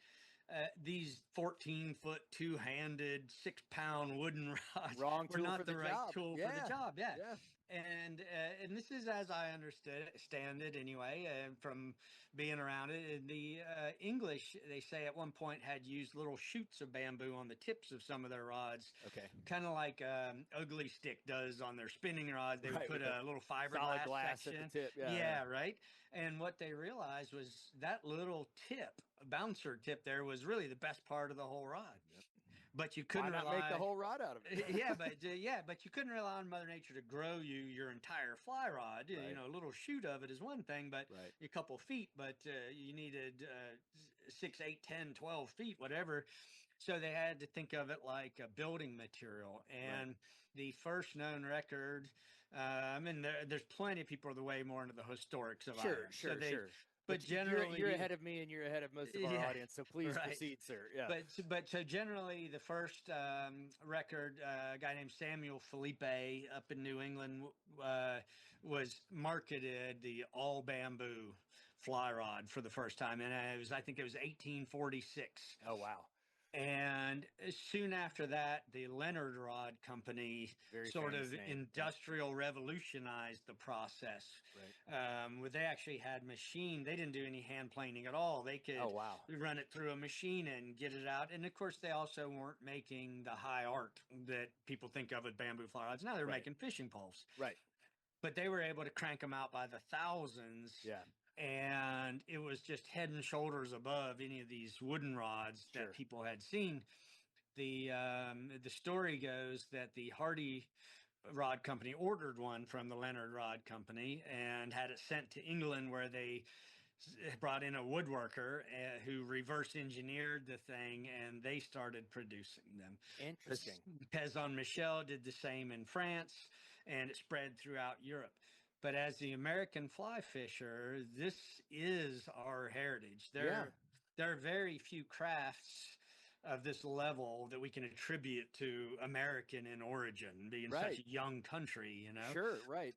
[SPEAKER 2] These 14-foot, two-handed, 6-pound wooden rods
[SPEAKER 1] Wrong
[SPEAKER 2] were
[SPEAKER 1] tool for
[SPEAKER 2] not
[SPEAKER 1] the
[SPEAKER 2] the right
[SPEAKER 1] job.
[SPEAKER 2] tool for the
[SPEAKER 1] Yeah.
[SPEAKER 2] job. Yeah.
[SPEAKER 1] Yeah.
[SPEAKER 2] And this is as I understand it anyway, from being around it. And the English, they say, at one point had used little shoots of bamboo on the tips of some of their rods,
[SPEAKER 1] Okay.
[SPEAKER 2] kind of like Ugly Stick does on their spinning rods. They would
[SPEAKER 1] Right.
[SPEAKER 2] put
[SPEAKER 1] With the
[SPEAKER 2] a little
[SPEAKER 1] solid
[SPEAKER 2] fiberglass
[SPEAKER 1] glass at
[SPEAKER 2] section.
[SPEAKER 1] the tip. Yeah. Yeah.
[SPEAKER 2] Yeah, right. And what they realized was that little tip, bouncer tip there, was really the best part of the whole rod.
[SPEAKER 1] Yep.
[SPEAKER 2] But you
[SPEAKER 1] Why
[SPEAKER 2] couldn't
[SPEAKER 1] not make the
[SPEAKER 2] rely.
[SPEAKER 1] whole rod out of it?
[SPEAKER 2] But you couldn't rely on Mother Nature to grow you your entire fly rod.
[SPEAKER 1] Right.
[SPEAKER 2] A little shoot of it is one thing, but
[SPEAKER 1] Right.
[SPEAKER 2] a couple feet. But you needed 6, 8, 10, 12 feet, whatever. So they had to think of it like a building material.
[SPEAKER 1] Right.
[SPEAKER 2] And the first known record, I mean, there's plenty of people are way more into the historics of
[SPEAKER 1] Sure.
[SPEAKER 2] iron.
[SPEAKER 1] Sure. Sure.
[SPEAKER 2] But
[SPEAKER 1] You're
[SPEAKER 2] generally,
[SPEAKER 1] ahead of me, and you're ahead of most of our
[SPEAKER 2] yeah,
[SPEAKER 1] audience. So please
[SPEAKER 2] right.
[SPEAKER 1] proceed, sir. Yeah.
[SPEAKER 2] But so generally, the first record, a guy named Samuel Felipe up in New England, was marketed the all bamboo fly rod for the first time, and I think it was 1846.
[SPEAKER 1] Oh wow.
[SPEAKER 2] And soon after that, the Leonard Rod Company
[SPEAKER 1] Very
[SPEAKER 2] sort
[SPEAKER 1] famous
[SPEAKER 2] of
[SPEAKER 1] name.
[SPEAKER 2] industrial revolutionized the process.
[SPEAKER 1] Right.
[SPEAKER 2] Where they actually had machine. They didn't do any hand planing at all. They could
[SPEAKER 1] Oh wow.
[SPEAKER 2] run it through a machine and get it out. And of course, they also weren't making the high art that people think of with bamboo fly rods. Now they're
[SPEAKER 1] Right.
[SPEAKER 2] making fishing poles.
[SPEAKER 1] Right.
[SPEAKER 2] But they were able to crank them out by the thousands.
[SPEAKER 1] Yeah.
[SPEAKER 2] And it was just head and shoulders above any of these wooden rods
[SPEAKER 1] Sure.
[SPEAKER 2] that people had seen. The story goes that the Hardy Rod Company ordered one from the Leonard Rod Company and had it sent to England, where they brought in a woodworker who reverse engineered the thing, and they started producing them.
[SPEAKER 1] Interesting.
[SPEAKER 2] Pezon Michel did the same in France, and it spread throughout Europe. But as the American fly fisher, this is our heritage. there are very few crafts of this level that we can attribute to American in origin, being such
[SPEAKER 1] Right.
[SPEAKER 2] a young country, you know.
[SPEAKER 1] Sure. Right.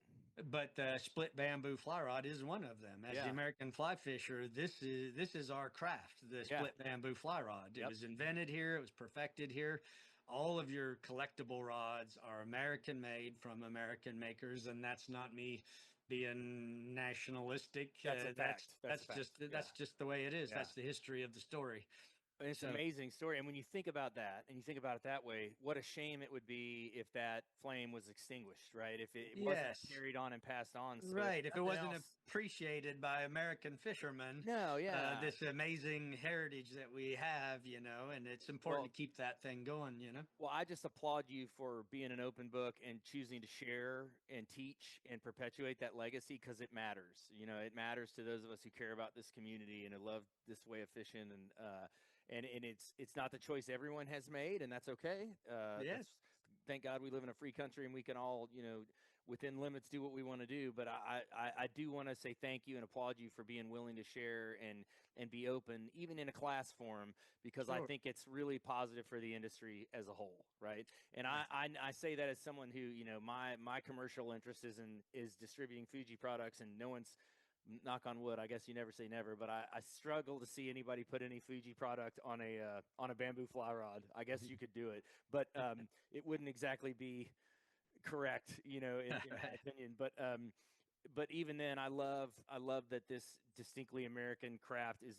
[SPEAKER 2] But the split bamboo fly rod is one of them. As the
[SPEAKER 1] Yeah.
[SPEAKER 2] American fly fisher, this is our craft, the
[SPEAKER 1] Yeah.
[SPEAKER 2] split bamboo fly rod. It
[SPEAKER 1] Yep.
[SPEAKER 2] was invented here, it was perfected here. All of your collectible rods are American made from American makers, and that's not me being nationalistic.
[SPEAKER 1] That's a fact. That's a fact. Yeah.
[SPEAKER 2] That's just the way it is.
[SPEAKER 1] Yeah.
[SPEAKER 2] That's the history of the story.
[SPEAKER 1] And it's
[SPEAKER 2] So
[SPEAKER 1] an amazing story. And when you think about that and you think about it that way, what a shame it would be if that flame was extinguished, right? If it wasn't
[SPEAKER 2] yes,
[SPEAKER 1] carried on and passed on. So if
[SPEAKER 2] right. If it
[SPEAKER 1] nothing
[SPEAKER 2] wasn't
[SPEAKER 1] else,
[SPEAKER 2] appreciated by American fishermen,
[SPEAKER 1] no, yeah.
[SPEAKER 2] this amazing heritage that we have, you know, and it's important
[SPEAKER 1] Well,
[SPEAKER 2] to keep that thing going, you know.
[SPEAKER 1] well, I just applaud you for being an open book and choosing to share and teach and perpetuate that legacy because it matters. You know, it matters to those of us who care about this community and who love this way of fishing. And it's not the choice everyone has made, and that's okay.
[SPEAKER 2] Yes,
[SPEAKER 1] Thank God we live in a free country and we can all, within limits, do what we want to do. But I do want to say thank you and applaud you for being willing to share and be open, even in a class form, because I
[SPEAKER 2] sure.
[SPEAKER 1] think it's really positive for the industry as a whole, right? And I say that as someone who, my commercial interest is distributing Fuji products, and no one's, knock on wood, I guess you never say never, but I struggle to see anybody put any Fuji product on a bamboo fly rod. I guess you could do it, but it wouldn't exactly be correct, in my opinion. But even then, I love that this distinctly American craft is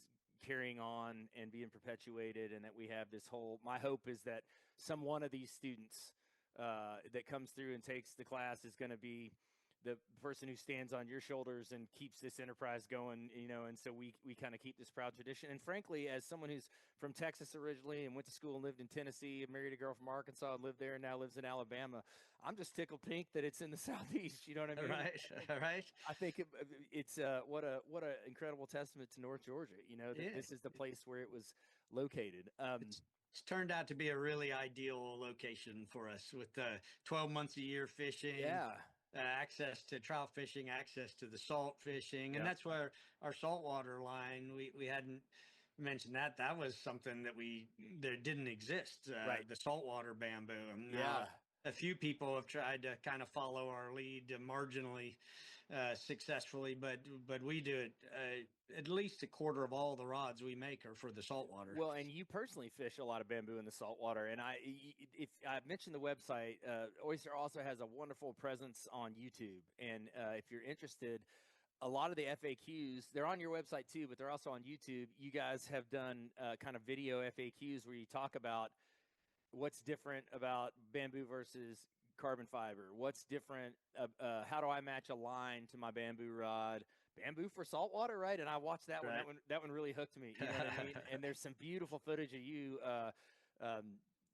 [SPEAKER 1] carrying on and being perpetuated, and that we have this whole. My hope is that some one of these students that comes through and takes the class is going to be the person who stands on your shoulders and keeps this enterprise going, and so we kind of keep this proud tradition. And frankly, as someone who's from Texas originally and went to school and lived in Tennessee, married a girl from Arkansas and lived there and now lives in Alabama, I'm just tickled pink that it's in the Southeast. You know what I mean?
[SPEAKER 2] Right.
[SPEAKER 1] I think it's what a incredible testament to North Georgia, that
[SPEAKER 2] Yeah.
[SPEAKER 1] this is the place where it was located.
[SPEAKER 2] It's turned out to be a really ideal location for us with 12 months a year fishing.
[SPEAKER 1] Yeah.
[SPEAKER 2] Access to trout fishing, access to the salt fishing, and
[SPEAKER 1] Yep.
[SPEAKER 2] that's where our saltwater line. We hadn't mentioned that was something that didn't exist.
[SPEAKER 1] Right.
[SPEAKER 2] The saltwater bamboo. And
[SPEAKER 1] Yeah.
[SPEAKER 2] a few people have tried to kind of follow our lead marginally successfully, but we do it. At least a quarter of all the rods we make are for the saltwater.
[SPEAKER 1] Well, and you personally fish a lot of bamboo in the saltwater, and if I mentioned the website, Oyster also has a wonderful presence on YouTube, and if you're interested, a lot of the FAQs, they're on your website too, but they're also on YouTube. You guys have done kind of video FAQs where you talk about what's different about bamboo versus carbon fiber. What's different? How do I match a line to my bamboo rod? Bamboo for saltwater, right? And I watched that
[SPEAKER 2] Right.
[SPEAKER 1] one. That one really hooked me. You know what I mean? And there's some beautiful footage of you.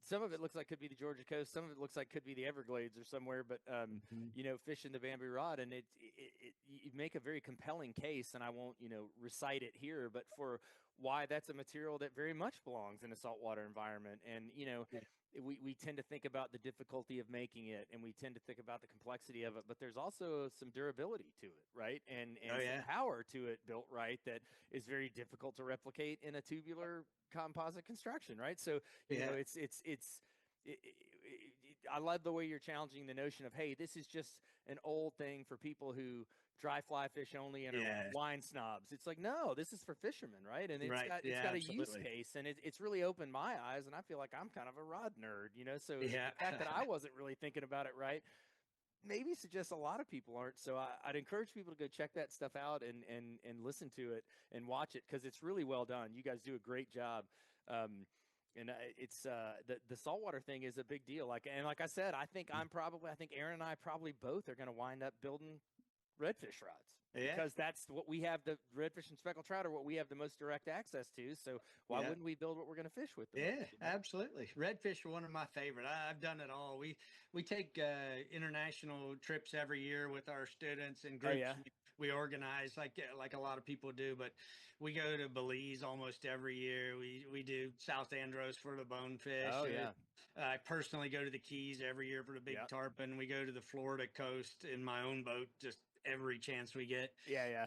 [SPEAKER 1] Some of it looks like could be the Georgia coast. Some of it looks like could be the Everglades or somewhere. But fishing the bamboo rod, and you make a very compelling case. And I won't recite it here, but for why that's a material that very much belongs in a saltwater environment. And we tend to think about the difficulty of making it, and we tend to think about the complexity of it, but there's also some durability to it, right? And some power to it built right that is very difficult to replicate in a tubular composite construction, right? So I love the way you're challenging the notion of, hey, this is just an old thing for people who dry fly fish only and are wine snobs. It's like, no, this is for fishermen, right? And it's got a use case, and it's really opened my eyes, and I feel like I'm kind of a rod nerd, So the fact that I wasn't really thinking about it right maybe suggests a lot of people aren't. So I'd encourage people to go check that stuff out and listen to it and watch it, because it's really well done. You guys do a great job. And it's the saltwater thing is a big deal. Like I said, I think Aaron and I probably both are going to wind up building redfish rods, because that's what we have. The redfish and speckled trout are what we have the most direct access to. So why wouldn't we build what we're going to fish with?
[SPEAKER 2] Absolutely. Redfish are one of my favorite. I've done it all. We take international trips every year with our students and groups. We organize like a lot of people do, but we go to Belize almost every year. We do South Andros for the bonefish. I personally go to the Keys every year for the big tarpon. We go to the Florida coast in my own boat just every chance we get.
[SPEAKER 1] Yeah, yeah.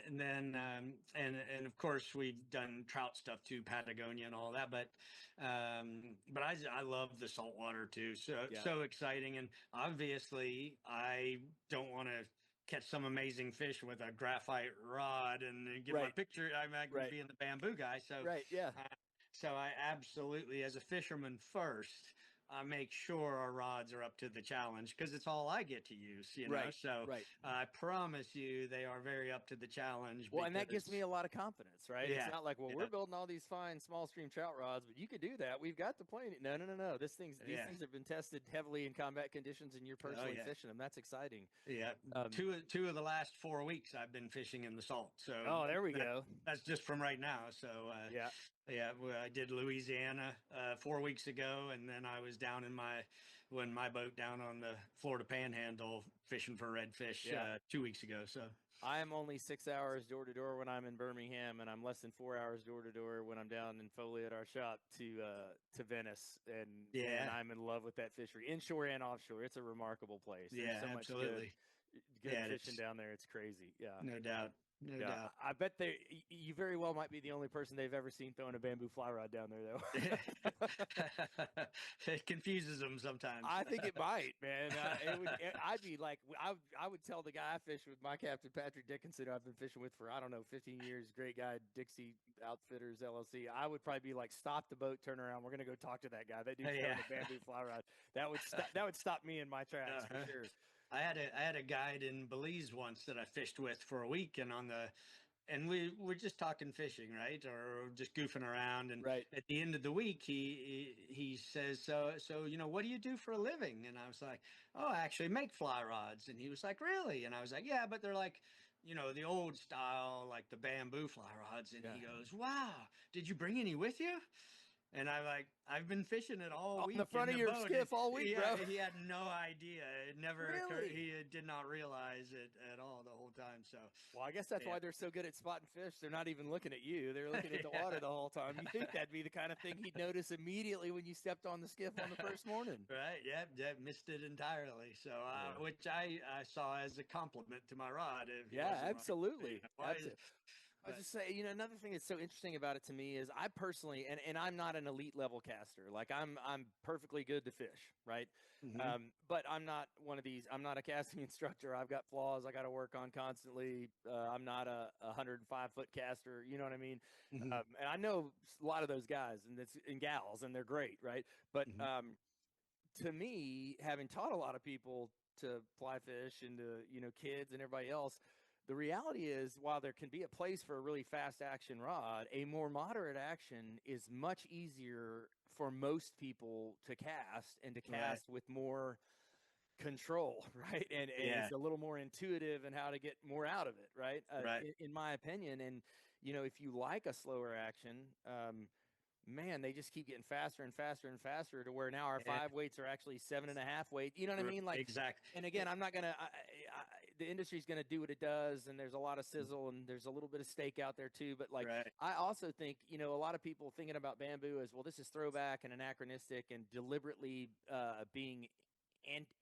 [SPEAKER 2] And then and of course we've done trout stuff too, Patagonia and all that. But I love the saltwater too. So
[SPEAKER 1] Yeah.
[SPEAKER 2] so exciting. And obviously I don't want to catch some amazing fish with a graphite rod and get my
[SPEAKER 1] Right.
[SPEAKER 2] picture. I'm not
[SPEAKER 1] Right.
[SPEAKER 2] being the bamboo guy.
[SPEAKER 1] Right. Yeah.
[SPEAKER 2] So I absolutely, as a fisherman first, I make sure our rods are up to the challenge because it's all I get to use, you know.
[SPEAKER 1] Right.
[SPEAKER 2] So
[SPEAKER 1] Right.
[SPEAKER 2] I promise you, they are very up to the challenge
[SPEAKER 1] Well, and that
[SPEAKER 2] because,
[SPEAKER 1] gives me a lot of confidence, right? It's
[SPEAKER 2] yeah,
[SPEAKER 1] not like, well,
[SPEAKER 2] yeah,
[SPEAKER 1] we're building all these fine small stream trout rods, but you could do that. We've got the plane. No, no, no, no. These
[SPEAKER 2] yeah.
[SPEAKER 1] things have been tested heavily in combat conditions, and you're
[SPEAKER 2] Oh
[SPEAKER 1] personally
[SPEAKER 2] yeah,
[SPEAKER 1] fishing them. That's exciting.
[SPEAKER 2] yeah.
[SPEAKER 1] Um,
[SPEAKER 2] Two of the last 4 weeks I've been fishing in the salt. So
[SPEAKER 1] oh, there we
[SPEAKER 2] that
[SPEAKER 1] go.
[SPEAKER 2] that's just from right now. So
[SPEAKER 1] Yeah.
[SPEAKER 2] yeah, well, I did Louisiana 4 weeks ago, and then I was down in my boat down on the Florida Panhandle fishing for redfish
[SPEAKER 1] Yeah.
[SPEAKER 2] 2 weeks ago. So
[SPEAKER 1] I am only 6 hours door to door when I'm in Birmingham, and I'm less than 4 hours door to door when I'm down in Foley at our shop to Venice, and
[SPEAKER 2] yeah,
[SPEAKER 1] I'm in love with that fishery, inshore and offshore. It's a remarkable place. There's
[SPEAKER 2] yeah,
[SPEAKER 1] so much
[SPEAKER 2] absolutely.
[SPEAKER 1] good
[SPEAKER 2] Yeah,
[SPEAKER 1] fishing
[SPEAKER 2] it's
[SPEAKER 1] down there. It's crazy. Yeah.
[SPEAKER 2] no doubt, no
[SPEAKER 1] Yeah,
[SPEAKER 2] doubt.
[SPEAKER 1] I bet you very well might be the only person they've ever seen throwing a bamboo fly rod down there, though.
[SPEAKER 2] It confuses them sometimes.
[SPEAKER 1] I think it might, man. I'd be like, I would tell the guy I fish with, my captain Patrick Dickinson, who I've been fishing with for I don't know 15 years. Great guy, Dixie Outfitters LLC. I would probably be like, stop the boat, turn around. We're gonna go talk to that guy. That dude's
[SPEAKER 2] Yeah.
[SPEAKER 1] throwing a bamboo fly rod. That would stop me in my tracks for
[SPEAKER 2] Uh-huh.
[SPEAKER 1] sure.
[SPEAKER 2] I had a guide in Belize once that I fished with for a week, and we were just talking fishing, right, or just goofing around. And
[SPEAKER 1] Right.
[SPEAKER 2] at the end of the week, he says, so what do you do for a living? And I was like, oh, I actually make fly rods. And he was like, really? And I was like, yeah, but they're like, the old style, like the bamboo fly rods. And
[SPEAKER 1] Yeah.
[SPEAKER 2] he goes, wow, did you bring any with you? And I've been fishing it all
[SPEAKER 1] On
[SPEAKER 2] week
[SPEAKER 1] the front
[SPEAKER 2] in
[SPEAKER 1] of
[SPEAKER 2] the
[SPEAKER 1] your
[SPEAKER 2] boat.
[SPEAKER 1] skiff all week,
[SPEAKER 2] Yeah,
[SPEAKER 1] bro.
[SPEAKER 2] he had no idea. It never occurred.
[SPEAKER 1] Really?
[SPEAKER 2] He did not realize it at all the whole time. So,
[SPEAKER 1] Well, I guess that's
[SPEAKER 2] yeah,
[SPEAKER 1] why they're so good at spotting fish. They're not even looking at you. They're looking at the
[SPEAKER 2] yeah,
[SPEAKER 1] water the whole time. You think that'd be the kind of thing he'd notice immediately when you stepped on the skiff on the first morning.
[SPEAKER 2] right. Yeah, missed it entirely. So,
[SPEAKER 1] Yeah.
[SPEAKER 2] which I saw as a compliment to my rod. If he
[SPEAKER 1] Yeah,
[SPEAKER 2] wasn't right,
[SPEAKER 1] absolutely.
[SPEAKER 2] why?
[SPEAKER 1] I was
[SPEAKER 2] But
[SPEAKER 1] just saying, another thing that's so interesting about it to me is I personally, and I'm not an elite level caster. Like I'm perfectly good to fish, right?
[SPEAKER 2] hmm
[SPEAKER 1] But I'm not one of these. I'm not a casting instructor. I've got flaws I got to work on constantly. I'm not a 105-foot caster. You know what I mean?
[SPEAKER 2] hmm
[SPEAKER 1] And I know a lot of those guys and gals, and they're great, right? But
[SPEAKER 2] hmm
[SPEAKER 1] to me, having taught a lot of people to fly fish and to kids and everybody else, the reality is while there can be a place for a really fast action rod, a more moderate action is much easier for most people to cast and to
[SPEAKER 2] right.
[SPEAKER 1] cast with more control, right? And
[SPEAKER 2] Yeah.
[SPEAKER 1] it's a little more intuitive in how to get more out of it, right?
[SPEAKER 2] Right.
[SPEAKER 1] In my opinion. And if you like a slower action, man, they just keep getting faster and faster and faster to where now our
[SPEAKER 2] Yeah.
[SPEAKER 1] 5 weights are actually 7.5 weight. You know what I mean? Like,
[SPEAKER 2] Exactly.
[SPEAKER 1] and again, I'm not gonna. The industry's gonna do what it does, and there's a lot of sizzle, and there's a little bit of steak out there too. But like,
[SPEAKER 2] Right.
[SPEAKER 1] I also think a lot of people thinking about bamboo as well. This is throwback and anachronistic, and deliberately being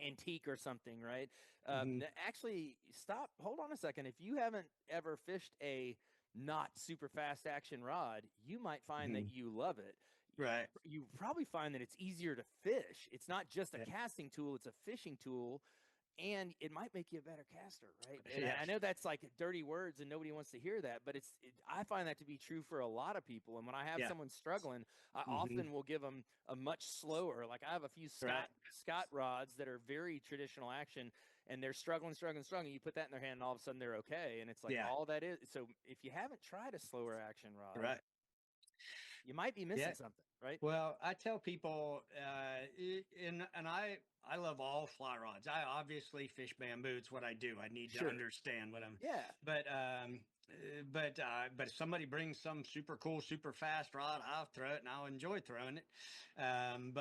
[SPEAKER 1] antique or something, right?
[SPEAKER 2] hmm
[SPEAKER 1] Actually, stop. Hold on a second. If you haven't ever fished a not super fast action rod, you might find that
[SPEAKER 2] hmm
[SPEAKER 1] you love it.
[SPEAKER 2] Right.
[SPEAKER 1] You probably find that it's easier to fish. It's not just a
[SPEAKER 2] Yeah.
[SPEAKER 1] casting tool, it's a fishing tool, and it might make you a better caster, right? And
[SPEAKER 2] Yeah.
[SPEAKER 1] I know that's like dirty words and nobody wants to hear that, but I find that to be true for a lot of people. And when I have
[SPEAKER 2] Yeah.
[SPEAKER 1] someone struggling, I
[SPEAKER 2] hmm
[SPEAKER 1] often will give them a much slower, like I have a few
[SPEAKER 2] Right.
[SPEAKER 1] Scott rods that are very traditional action, and they're struggling. You put that in their hand and all of a sudden they're okay. And it's like
[SPEAKER 2] Yeah.
[SPEAKER 1] all that is. So if you haven't tried a slower action rod,
[SPEAKER 2] Right.
[SPEAKER 1] you might be
[SPEAKER 2] Yeah.
[SPEAKER 1] missing something, right?
[SPEAKER 2] Well, I tell people, and I love all fly rods. I obviously fish bamboo. It's what I do. I need to
[SPEAKER 1] Sure.
[SPEAKER 2] understand what I'm.
[SPEAKER 1] Yeah.
[SPEAKER 2] But if somebody brings some super cool, super fast rod, I'll throw it and I'll enjoy throwing it. And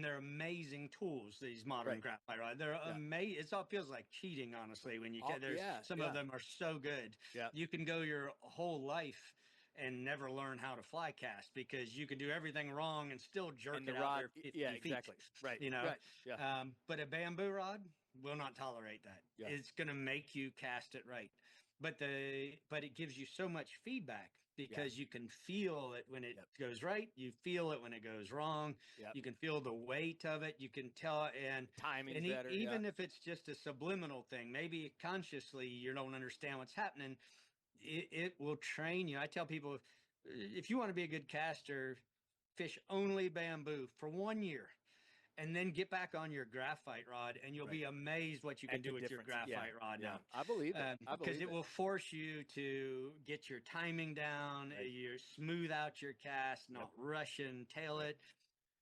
[SPEAKER 2] they're amazing tools. These modern
[SPEAKER 1] Right.
[SPEAKER 2] graphite rods, they're
[SPEAKER 1] Yeah.
[SPEAKER 2] amazing. It all feels like cheating, honestly. When you
[SPEAKER 1] Oh,
[SPEAKER 2] get there's
[SPEAKER 1] yeah.
[SPEAKER 2] some of
[SPEAKER 1] Yeah.
[SPEAKER 2] them are so good.
[SPEAKER 1] Yeah.
[SPEAKER 2] You can go your whole life and never learn how to fly cast because you can do everything wrong and still jerk
[SPEAKER 1] And the
[SPEAKER 2] it out
[SPEAKER 1] rod.
[SPEAKER 2] there 50
[SPEAKER 1] Yeah,
[SPEAKER 2] feet,
[SPEAKER 1] exactly. Right.
[SPEAKER 2] you know.
[SPEAKER 1] Right. Yeah.
[SPEAKER 2] But a bamboo rod, will not tolerate that.
[SPEAKER 1] Yeah.
[SPEAKER 2] It's going to make you cast it right. But it gives you so much feedback because you can feel it when it goes right. You feel it when it goes wrong.
[SPEAKER 1] Yep.
[SPEAKER 2] You can feel the weight of it. You can tell,
[SPEAKER 1] Timing's better.
[SPEAKER 2] Even if it's just a subliminal thing, maybe consciously you don't understand what's happening. It will train you. I tell people, if you want to be a good caster, fish only bamboo for 1 year. And then get back on your graphite rod, and you'll be amazed what you can do with your graphite rod now.
[SPEAKER 1] I believe it.
[SPEAKER 2] Because it will force you to get your timing down, you smooth out your cast, not rush and tail it.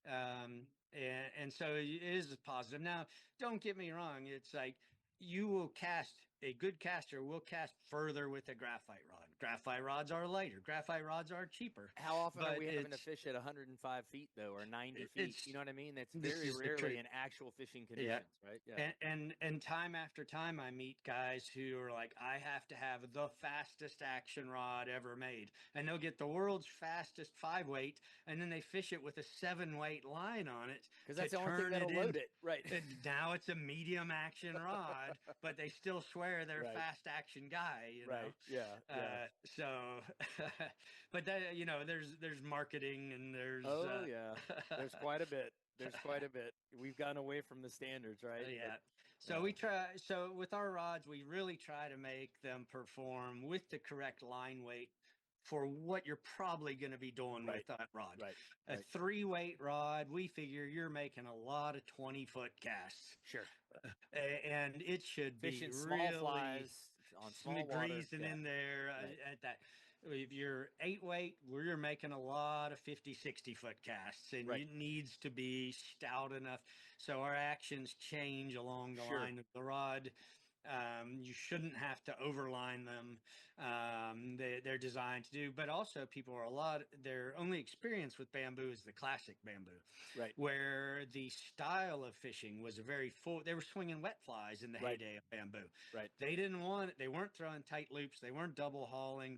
[SPEAKER 2] And so it is positive. Now, don't get me wrong. It's like a good caster will cast further with a graphite rod. Graphite rods are lighter. Graphite rods are cheaper.
[SPEAKER 1] How often are we having to fish at 105 feet, though, or 90 feet? You know what I mean? That's very rarely in actual fishing conditions, right?
[SPEAKER 2] Yeah. And time after time, I meet guys who are like, I have to have the fastest action rod ever made. And they'll get the world's fastest 5-weight, and then they fish it with a 7-weight line on it.
[SPEAKER 1] Because that's the only thing that'll load it. Right.
[SPEAKER 2] Now it's a medium action rod, but they still swear they're a fast action guy, you know?
[SPEAKER 1] Right. Yeah.
[SPEAKER 2] So, but that, there's marketing and there's
[SPEAKER 1] there's quite a bit. We've gone away from the standards, right?
[SPEAKER 2] So we try. So with our rods, we really try to make them
[SPEAKER 1] perform
[SPEAKER 2] with the correct line weight for what you're probably going to be doing with that rod. A 3-weight rod, we figure you're making a lot of 20-foot casts.
[SPEAKER 1] Sure.
[SPEAKER 2] And it should be
[SPEAKER 1] fishing
[SPEAKER 2] really
[SPEAKER 1] small flies on small water.
[SPEAKER 2] Greasing in there at that. If you're 8-weight, you're making a lot of 50, 60-foot casts, and it needs to be stout enough. So our actions change along the line of the rod. You shouldn't have to overline them. They're designed to do, but also people are their only experience with bamboo is the classic bamboo, where the style of fishing was they were swinging wet flies in the heyday of bamboo. They weren't throwing tight loops. They weren't double hauling.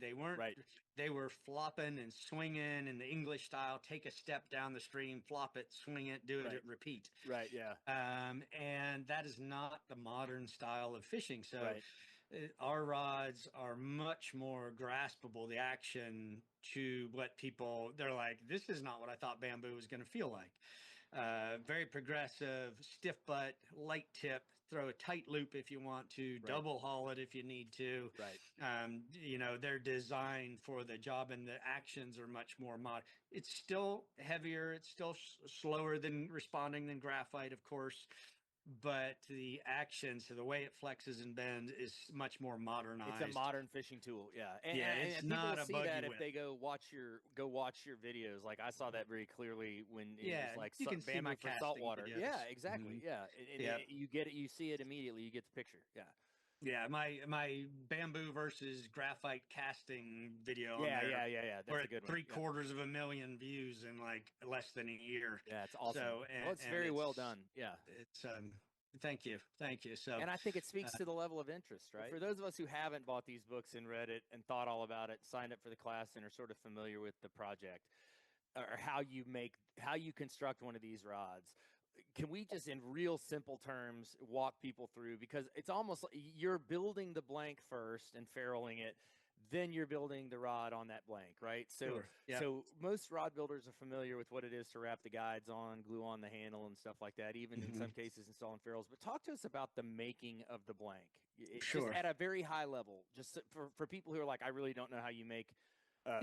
[SPEAKER 2] They were flopping and swinging in the English style, take a step down the stream, flop it, swing it, do it, repeat. And that is not the modern style of fishing. So our rods are much more graspable, the action to what they're like, this is not what I thought bamboo was going to feel like. Very progressive, stiff butt, light tip, throw a tight loop if you want to, double haul it if you need to. They're designed for the job, and the actions are much more modern. It's still heavier. It's still slower than responding than graphite, of course. But the action, so the way it flexes and bends, is much more modernized.
[SPEAKER 1] It's a modern fishing tool, and
[SPEAKER 2] it's
[SPEAKER 1] people
[SPEAKER 2] not
[SPEAKER 1] will
[SPEAKER 2] a
[SPEAKER 1] see
[SPEAKER 2] buggy
[SPEAKER 1] that
[SPEAKER 2] whip.
[SPEAKER 1] if they go watch your videos. Like I saw that very clearly when it was like
[SPEAKER 2] you can see
[SPEAKER 1] bamboo
[SPEAKER 2] my
[SPEAKER 1] for
[SPEAKER 2] casting
[SPEAKER 1] saltwater.
[SPEAKER 2] videos.
[SPEAKER 1] Yeah, exactly. And you get it, you see it immediately. You get the picture.
[SPEAKER 2] Yeah, my bamboo versus graphite casting video.
[SPEAKER 1] Yeah. That's a good one.
[SPEAKER 2] 750,000 views in like less than a year.
[SPEAKER 1] Yeah, it's awesome.
[SPEAKER 2] So,
[SPEAKER 1] it's very well done. Yeah,
[SPEAKER 2] it's thank you. So,
[SPEAKER 1] and I think it speaks to the level of interest, right? For those of us who haven't bought these books and read it and thought all about it, signed up for the class, and are sort of familiar with the project or how you construct one of these rods. Can we just, in real simple terms, walk people through? Because it's almost like you're building the blank first and ferruling it, then you're building the rod on that blank, right? So, so most rod builders are familiar with what it is to wrap the guides on, glue on the handle and stuff like that, even in some cases installing ferrules. But talk to us about the making of the blank. Just at a very high level, just for people who are like, I really don't know how you make a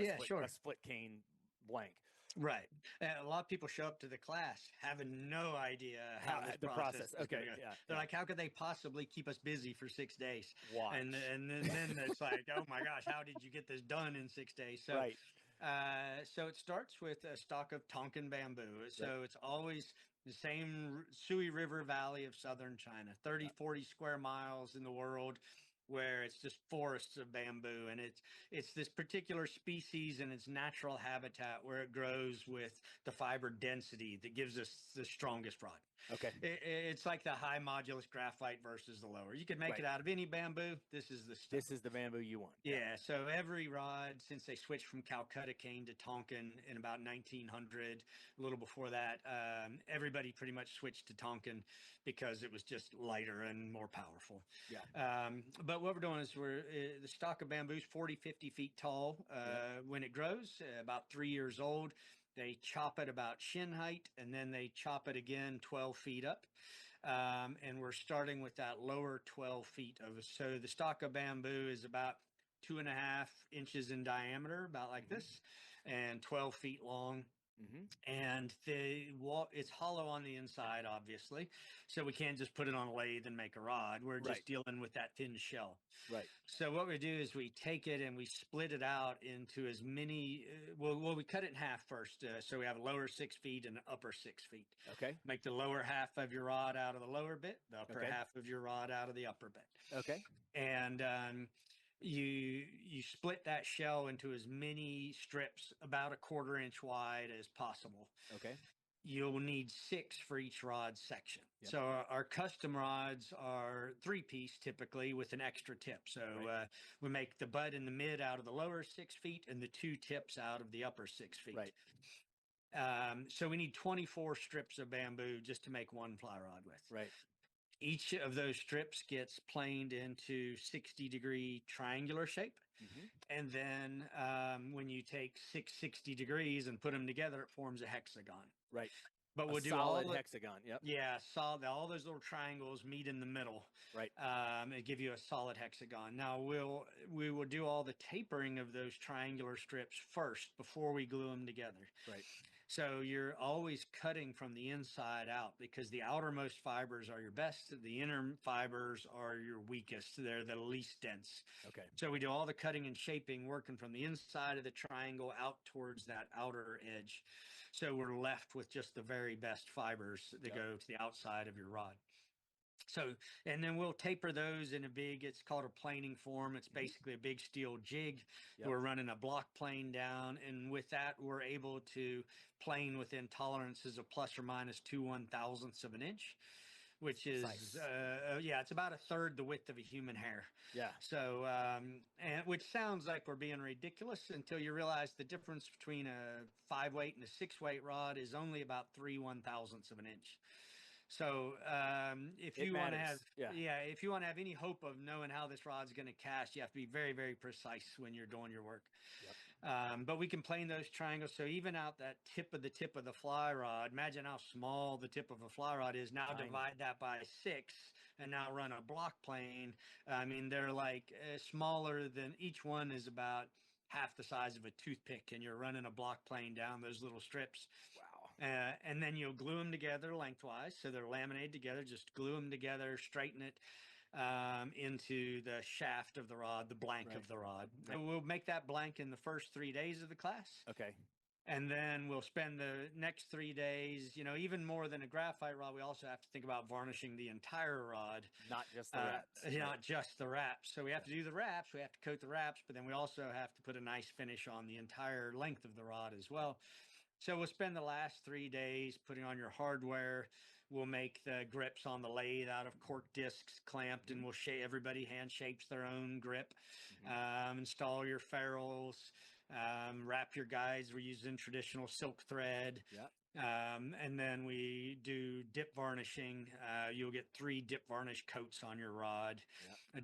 [SPEAKER 1] split cane blank.
[SPEAKER 2] Right. A lot of people show up to the class having no idea how the process.
[SPEAKER 1] Okay.
[SPEAKER 2] They're like, how could they possibly keep us busy for 6 days?
[SPEAKER 1] Watch.
[SPEAKER 2] And then it's like, oh my gosh, how did you get this done in 6 days? So, so it starts with a stock of Tonkin bamboo. So it's always the same Sui River Valley of southern China, 30, 40 square miles in the world, where it's just forests of bamboo, and it's this particular species in its natural habitat where it grows with the fiber density that gives us the strongest rod.
[SPEAKER 1] Okay.
[SPEAKER 2] It's like the high modulus graphite versus the lower. You could make
[SPEAKER 1] Right.
[SPEAKER 2] it out of any bamboo. This is the stuff.
[SPEAKER 1] This is the bamboo you want.
[SPEAKER 2] Yeah, so every rod, since they switched from Calcutta cane to Tonkin in about 1900, a little before that, everybody pretty much switched to Tonkin because it was just lighter and more powerful.
[SPEAKER 1] Yeah.
[SPEAKER 2] But what we're doing is the stock of bamboo is 40, 50 feet tall when it grows, about 3 years old. They chop it about shin height, and then they chop it again 12 feet up. And we're starting with that lower 12 feet of. So the stalk of bamboo is about 2.5 inches in diameter, about like this, and 12 feet long. And it's hollow on the inside, obviously, so we can't just put it on a lathe and make a rod. We're just dealing with that thin shell.
[SPEAKER 1] Right.
[SPEAKER 2] So what we do is we take it and we split it out into as many. Well, we cut it in half first, so we have a lower 6 feet and an upper 6 feet.
[SPEAKER 1] Okay.
[SPEAKER 2] Make the lower half of your rod out of the lower bit, the upper half of your rod out of the upper bit.
[SPEAKER 1] Okay.
[SPEAKER 2] And you split that shell into as many strips about 1/4 inch wide as possible.
[SPEAKER 1] Okay.
[SPEAKER 2] You'll need 6 for each rod section.
[SPEAKER 1] Yep.
[SPEAKER 2] So our custom rods are 3-piece typically with an extra tip. So we make the butt and the mid out of the lower 6 feet and the 2 tips out of the upper 6 feet.
[SPEAKER 1] Right.
[SPEAKER 2] So we need 24 strips of bamboo just to make one fly rod with.
[SPEAKER 1] Right.
[SPEAKER 2] Each of those strips gets planed into 60-degree triangular shape. And then when you take 6 60 degrees and put them together, it forms a hexagon.
[SPEAKER 1] Right.
[SPEAKER 2] But we'll do
[SPEAKER 1] solid
[SPEAKER 2] all
[SPEAKER 1] hexagon. Yep.
[SPEAKER 2] Yeah, solid. All those little triangles meet in the middle.
[SPEAKER 1] Right.
[SPEAKER 2] And give you a solid hexagon. Now we will do all the tapering of those triangular strips first before we glue them together.
[SPEAKER 1] Right.
[SPEAKER 2] So you're always cutting from the inside out because the outermost fibers are your best. The inner fibers are your weakest. They're the least dense.
[SPEAKER 1] Okay.
[SPEAKER 2] So we do all the cutting and shaping working from the inside of the triangle out towards that outer edge. So we're left with just the very best fibers that go to the outside of your rod. So, and then we'll taper those in it's called a planing form. It's basically a big steel jig. We're running a block plane down, and with that, we're able to plane within tolerances of plus or minus 2/1000ths of an inch, which is, it's about 1/3 the width of a human hair.
[SPEAKER 1] Yeah.
[SPEAKER 2] So, and which sounds like we're being ridiculous until you realize the difference between a 5-weight and a 6-weight rod is only about 3/1000ths of an inch. So if you want to have any hope of knowing how this rod's going to cast, you have to be very, very precise when you're doing your work. Yep. But we can plane those triangles. So even out that tip of the fly rod, imagine how small the tip of a fly rod is. Now divide that by 6 and now run a block plane. I mean, they're like smaller than each one is about half the size of a toothpick, and you're running a block plane down those little strips.
[SPEAKER 1] Wow.
[SPEAKER 2] And then you'll glue them together lengthwise. So they're laminated together. Just glue them together, straighten it into the shaft of the rod, the blank of the rod.
[SPEAKER 1] Right.
[SPEAKER 2] And we'll make that blank in the first 3 days of the class.
[SPEAKER 1] Okay.
[SPEAKER 2] And then we'll spend the next 3 days, even more than a graphite rod, we also have to think about varnishing the entire rod.
[SPEAKER 1] Not just the wraps.
[SPEAKER 2] Not just the wraps. So we have to do the wraps. We have to coat the wraps, but then we also have to put a nice finish on the entire length of the rod as well. So we'll spend the last 3 days putting on your hardware. We'll make the grips on the lathe out of cork discs clamped, and we'll everybody hand shapes their own grip. Install your ferrules, wrap your guides. We're using traditional silk thread. And then we do dip varnishing. You'll get 3 dip varnish coats on your rod,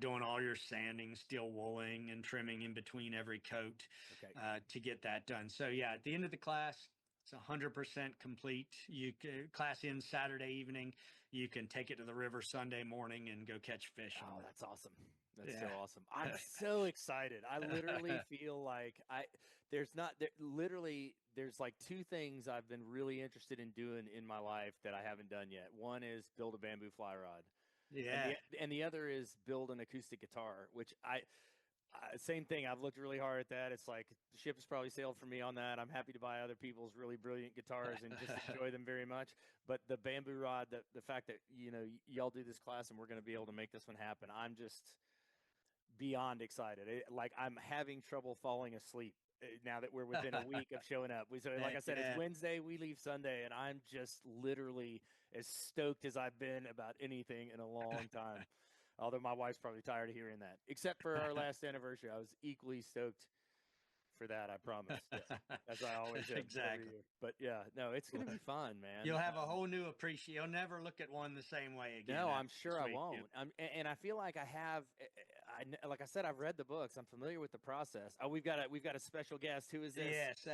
[SPEAKER 2] doing all your sanding, steel wooling, and trimming in between every coat to get that done. So at the end of the class, it's 100% complete. Class ends Saturday evening. You can take it to the river Sunday morning and go catch fish.
[SPEAKER 1] Oh, that's awesome. That's so awesome. I'm so excited. I literally feel like there's like 2 things I've been really interested in doing in my life that I haven't done yet. One is build a bamboo fly rod.
[SPEAKER 2] Yeah.
[SPEAKER 1] And the other is build an acoustic guitar, which same thing. I've looked really hard at that. It's like the ship has probably sailed for me on that. I'm happy to buy other people's really brilliant guitars and just enjoy them very much. But the bamboo rod, the fact that, y'all do this class and we're going to be able to make this one happen, I'm just beyond excited. I'm having trouble falling asleep now that we're within a week of showing up. So like I said, it's Wednesday, we leave Sunday, and I'm just literally as stoked as I've been about anything in a long time. Although my wife's probably tired of hearing that. Except for our last anniversary, I was equally stoked for that, I promise. Yeah, as I always am every year. But yeah, no, it's going to be fun, man.
[SPEAKER 2] You'll have a whole new appreciation. You'll never look at one the same way again.
[SPEAKER 1] No, I'm sure I won't. And I feel like I have. Like I said, I've read the books. I'm familiar with the process. Oh, we've got a special guest. Who is this?
[SPEAKER 2] Yes,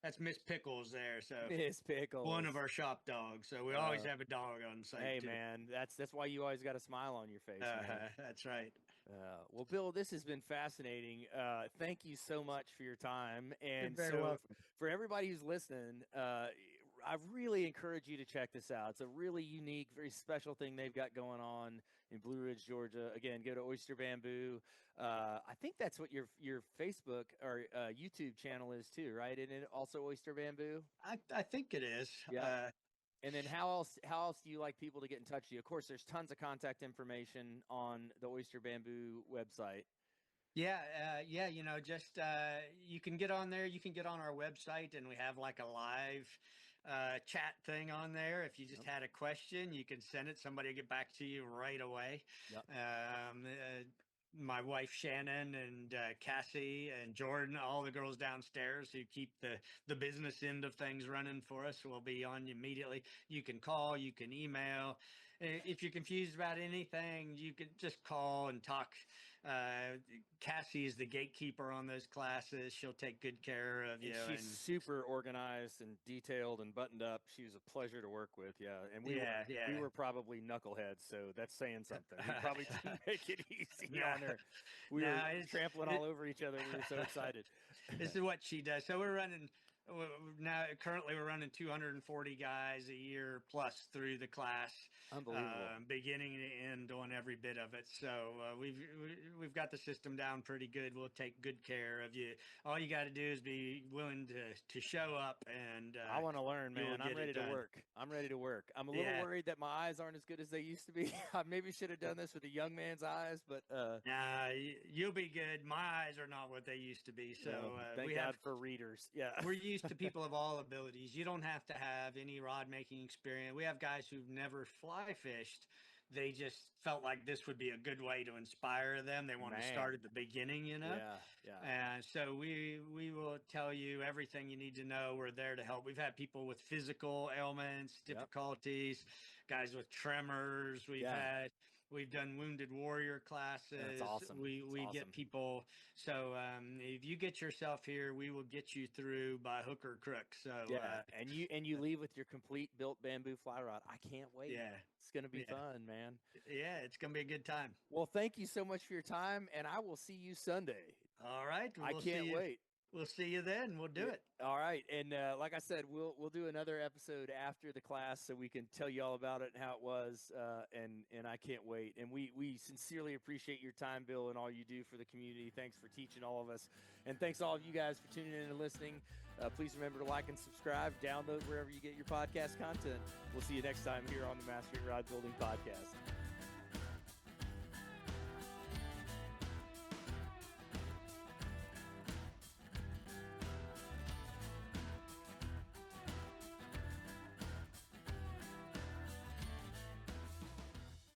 [SPEAKER 2] that's Miss Pickles there. So
[SPEAKER 1] Miss Pickles,
[SPEAKER 2] one of our shop dogs. So we always have a dog on site.
[SPEAKER 1] Hey,
[SPEAKER 2] too.
[SPEAKER 1] Man, that's why you always got a smile on your face.
[SPEAKER 2] That's right.
[SPEAKER 1] Well, Bill, this has been fascinating. Thank you so much for your time. And
[SPEAKER 2] You're very welcome.
[SPEAKER 1] For everybody who's listening, I really encourage you to check this out. It's a really unique, very special thing they've got going on in Blue Ridge, Georgia. Again, go to Oyster Bamboo. I think that's what your Facebook or YouTube channel is too, right? And it also Oyster Bamboo?
[SPEAKER 2] I think it is.
[SPEAKER 1] Yeah. And then how else do you like people to get in touch with you? Of course, there's tons of contact information on the Oyster Bamboo website.
[SPEAKER 2] Yeah, just you can get on there. You can get on our website, and we have like a live chat thing on there. If you just had a question, you can send it. Somebody will get back to you right away.
[SPEAKER 1] Yep.
[SPEAKER 2] My wife Shannon and Cassie and Jordan, all the girls downstairs who keep the business end of things running for us, will be on immediately. You can call, you can email. If you're confused about anything, you can just call and talk. Cassie is the gatekeeper on those classes. She'll take good care of you.
[SPEAKER 1] And she's super organized and detailed and buttoned up. She was a pleasure to work with. Yeah. And we were probably knuckleheads, so that's saying something. We probably didn't make it easy on her. We were trampling all over each other. We were so excited.
[SPEAKER 2] This is what she does. So currently we're running 240 guys a year plus through the class.
[SPEAKER 1] Unbelievable.
[SPEAKER 2] Beginning to end, doing every bit of it. So we've got the system down pretty good. We'll take good care of you. All you got to do is be willing to show up. And
[SPEAKER 1] I want to learn, man. I'm ready to work. I'm a little worried that my eyes aren't as good as they used to be. I maybe should have done this with a young man's eyes, but
[SPEAKER 2] nah, you'll be good. My eyes are not what they used to be. So
[SPEAKER 1] thank God for readers. Yeah,
[SPEAKER 2] we're used to people of all abilities. You don't have to have any rod making experience. We have guys who've never fly fished. They just felt like this would be a good way to inspire them. They want to start at the beginning, you know?
[SPEAKER 1] Yeah.
[SPEAKER 2] And so we will tell you everything you need to know. We're there to help. We've had people with physical ailments, difficulties, guys with tremors. We've done wounded warrior classes.
[SPEAKER 1] That's awesome.
[SPEAKER 2] We get people. So if you get yourself here, we will get you through by hook or crook. So
[SPEAKER 1] and you leave with your complete built bamboo fly rod. I can't wait.
[SPEAKER 2] Yeah.
[SPEAKER 1] It's going to be fun, man.
[SPEAKER 2] Yeah, it's going to be a good time.
[SPEAKER 1] Well, thank you so much for your time, and I will see you Sunday.
[SPEAKER 2] All right.
[SPEAKER 1] I can't wait.
[SPEAKER 2] We'll see you then. We'll do it.
[SPEAKER 1] All right. And like I said, we'll do another episode after the class so we can tell you all about it and how it was. And I can't wait. And we sincerely appreciate your time, Bill, and all you do for the community. Thanks for teaching all of us. And thanks all of you guys for tuning in and listening. Please remember to like and subscribe, download wherever you get your podcast content. We'll see you next time here on the Mastering Rod Building Podcast.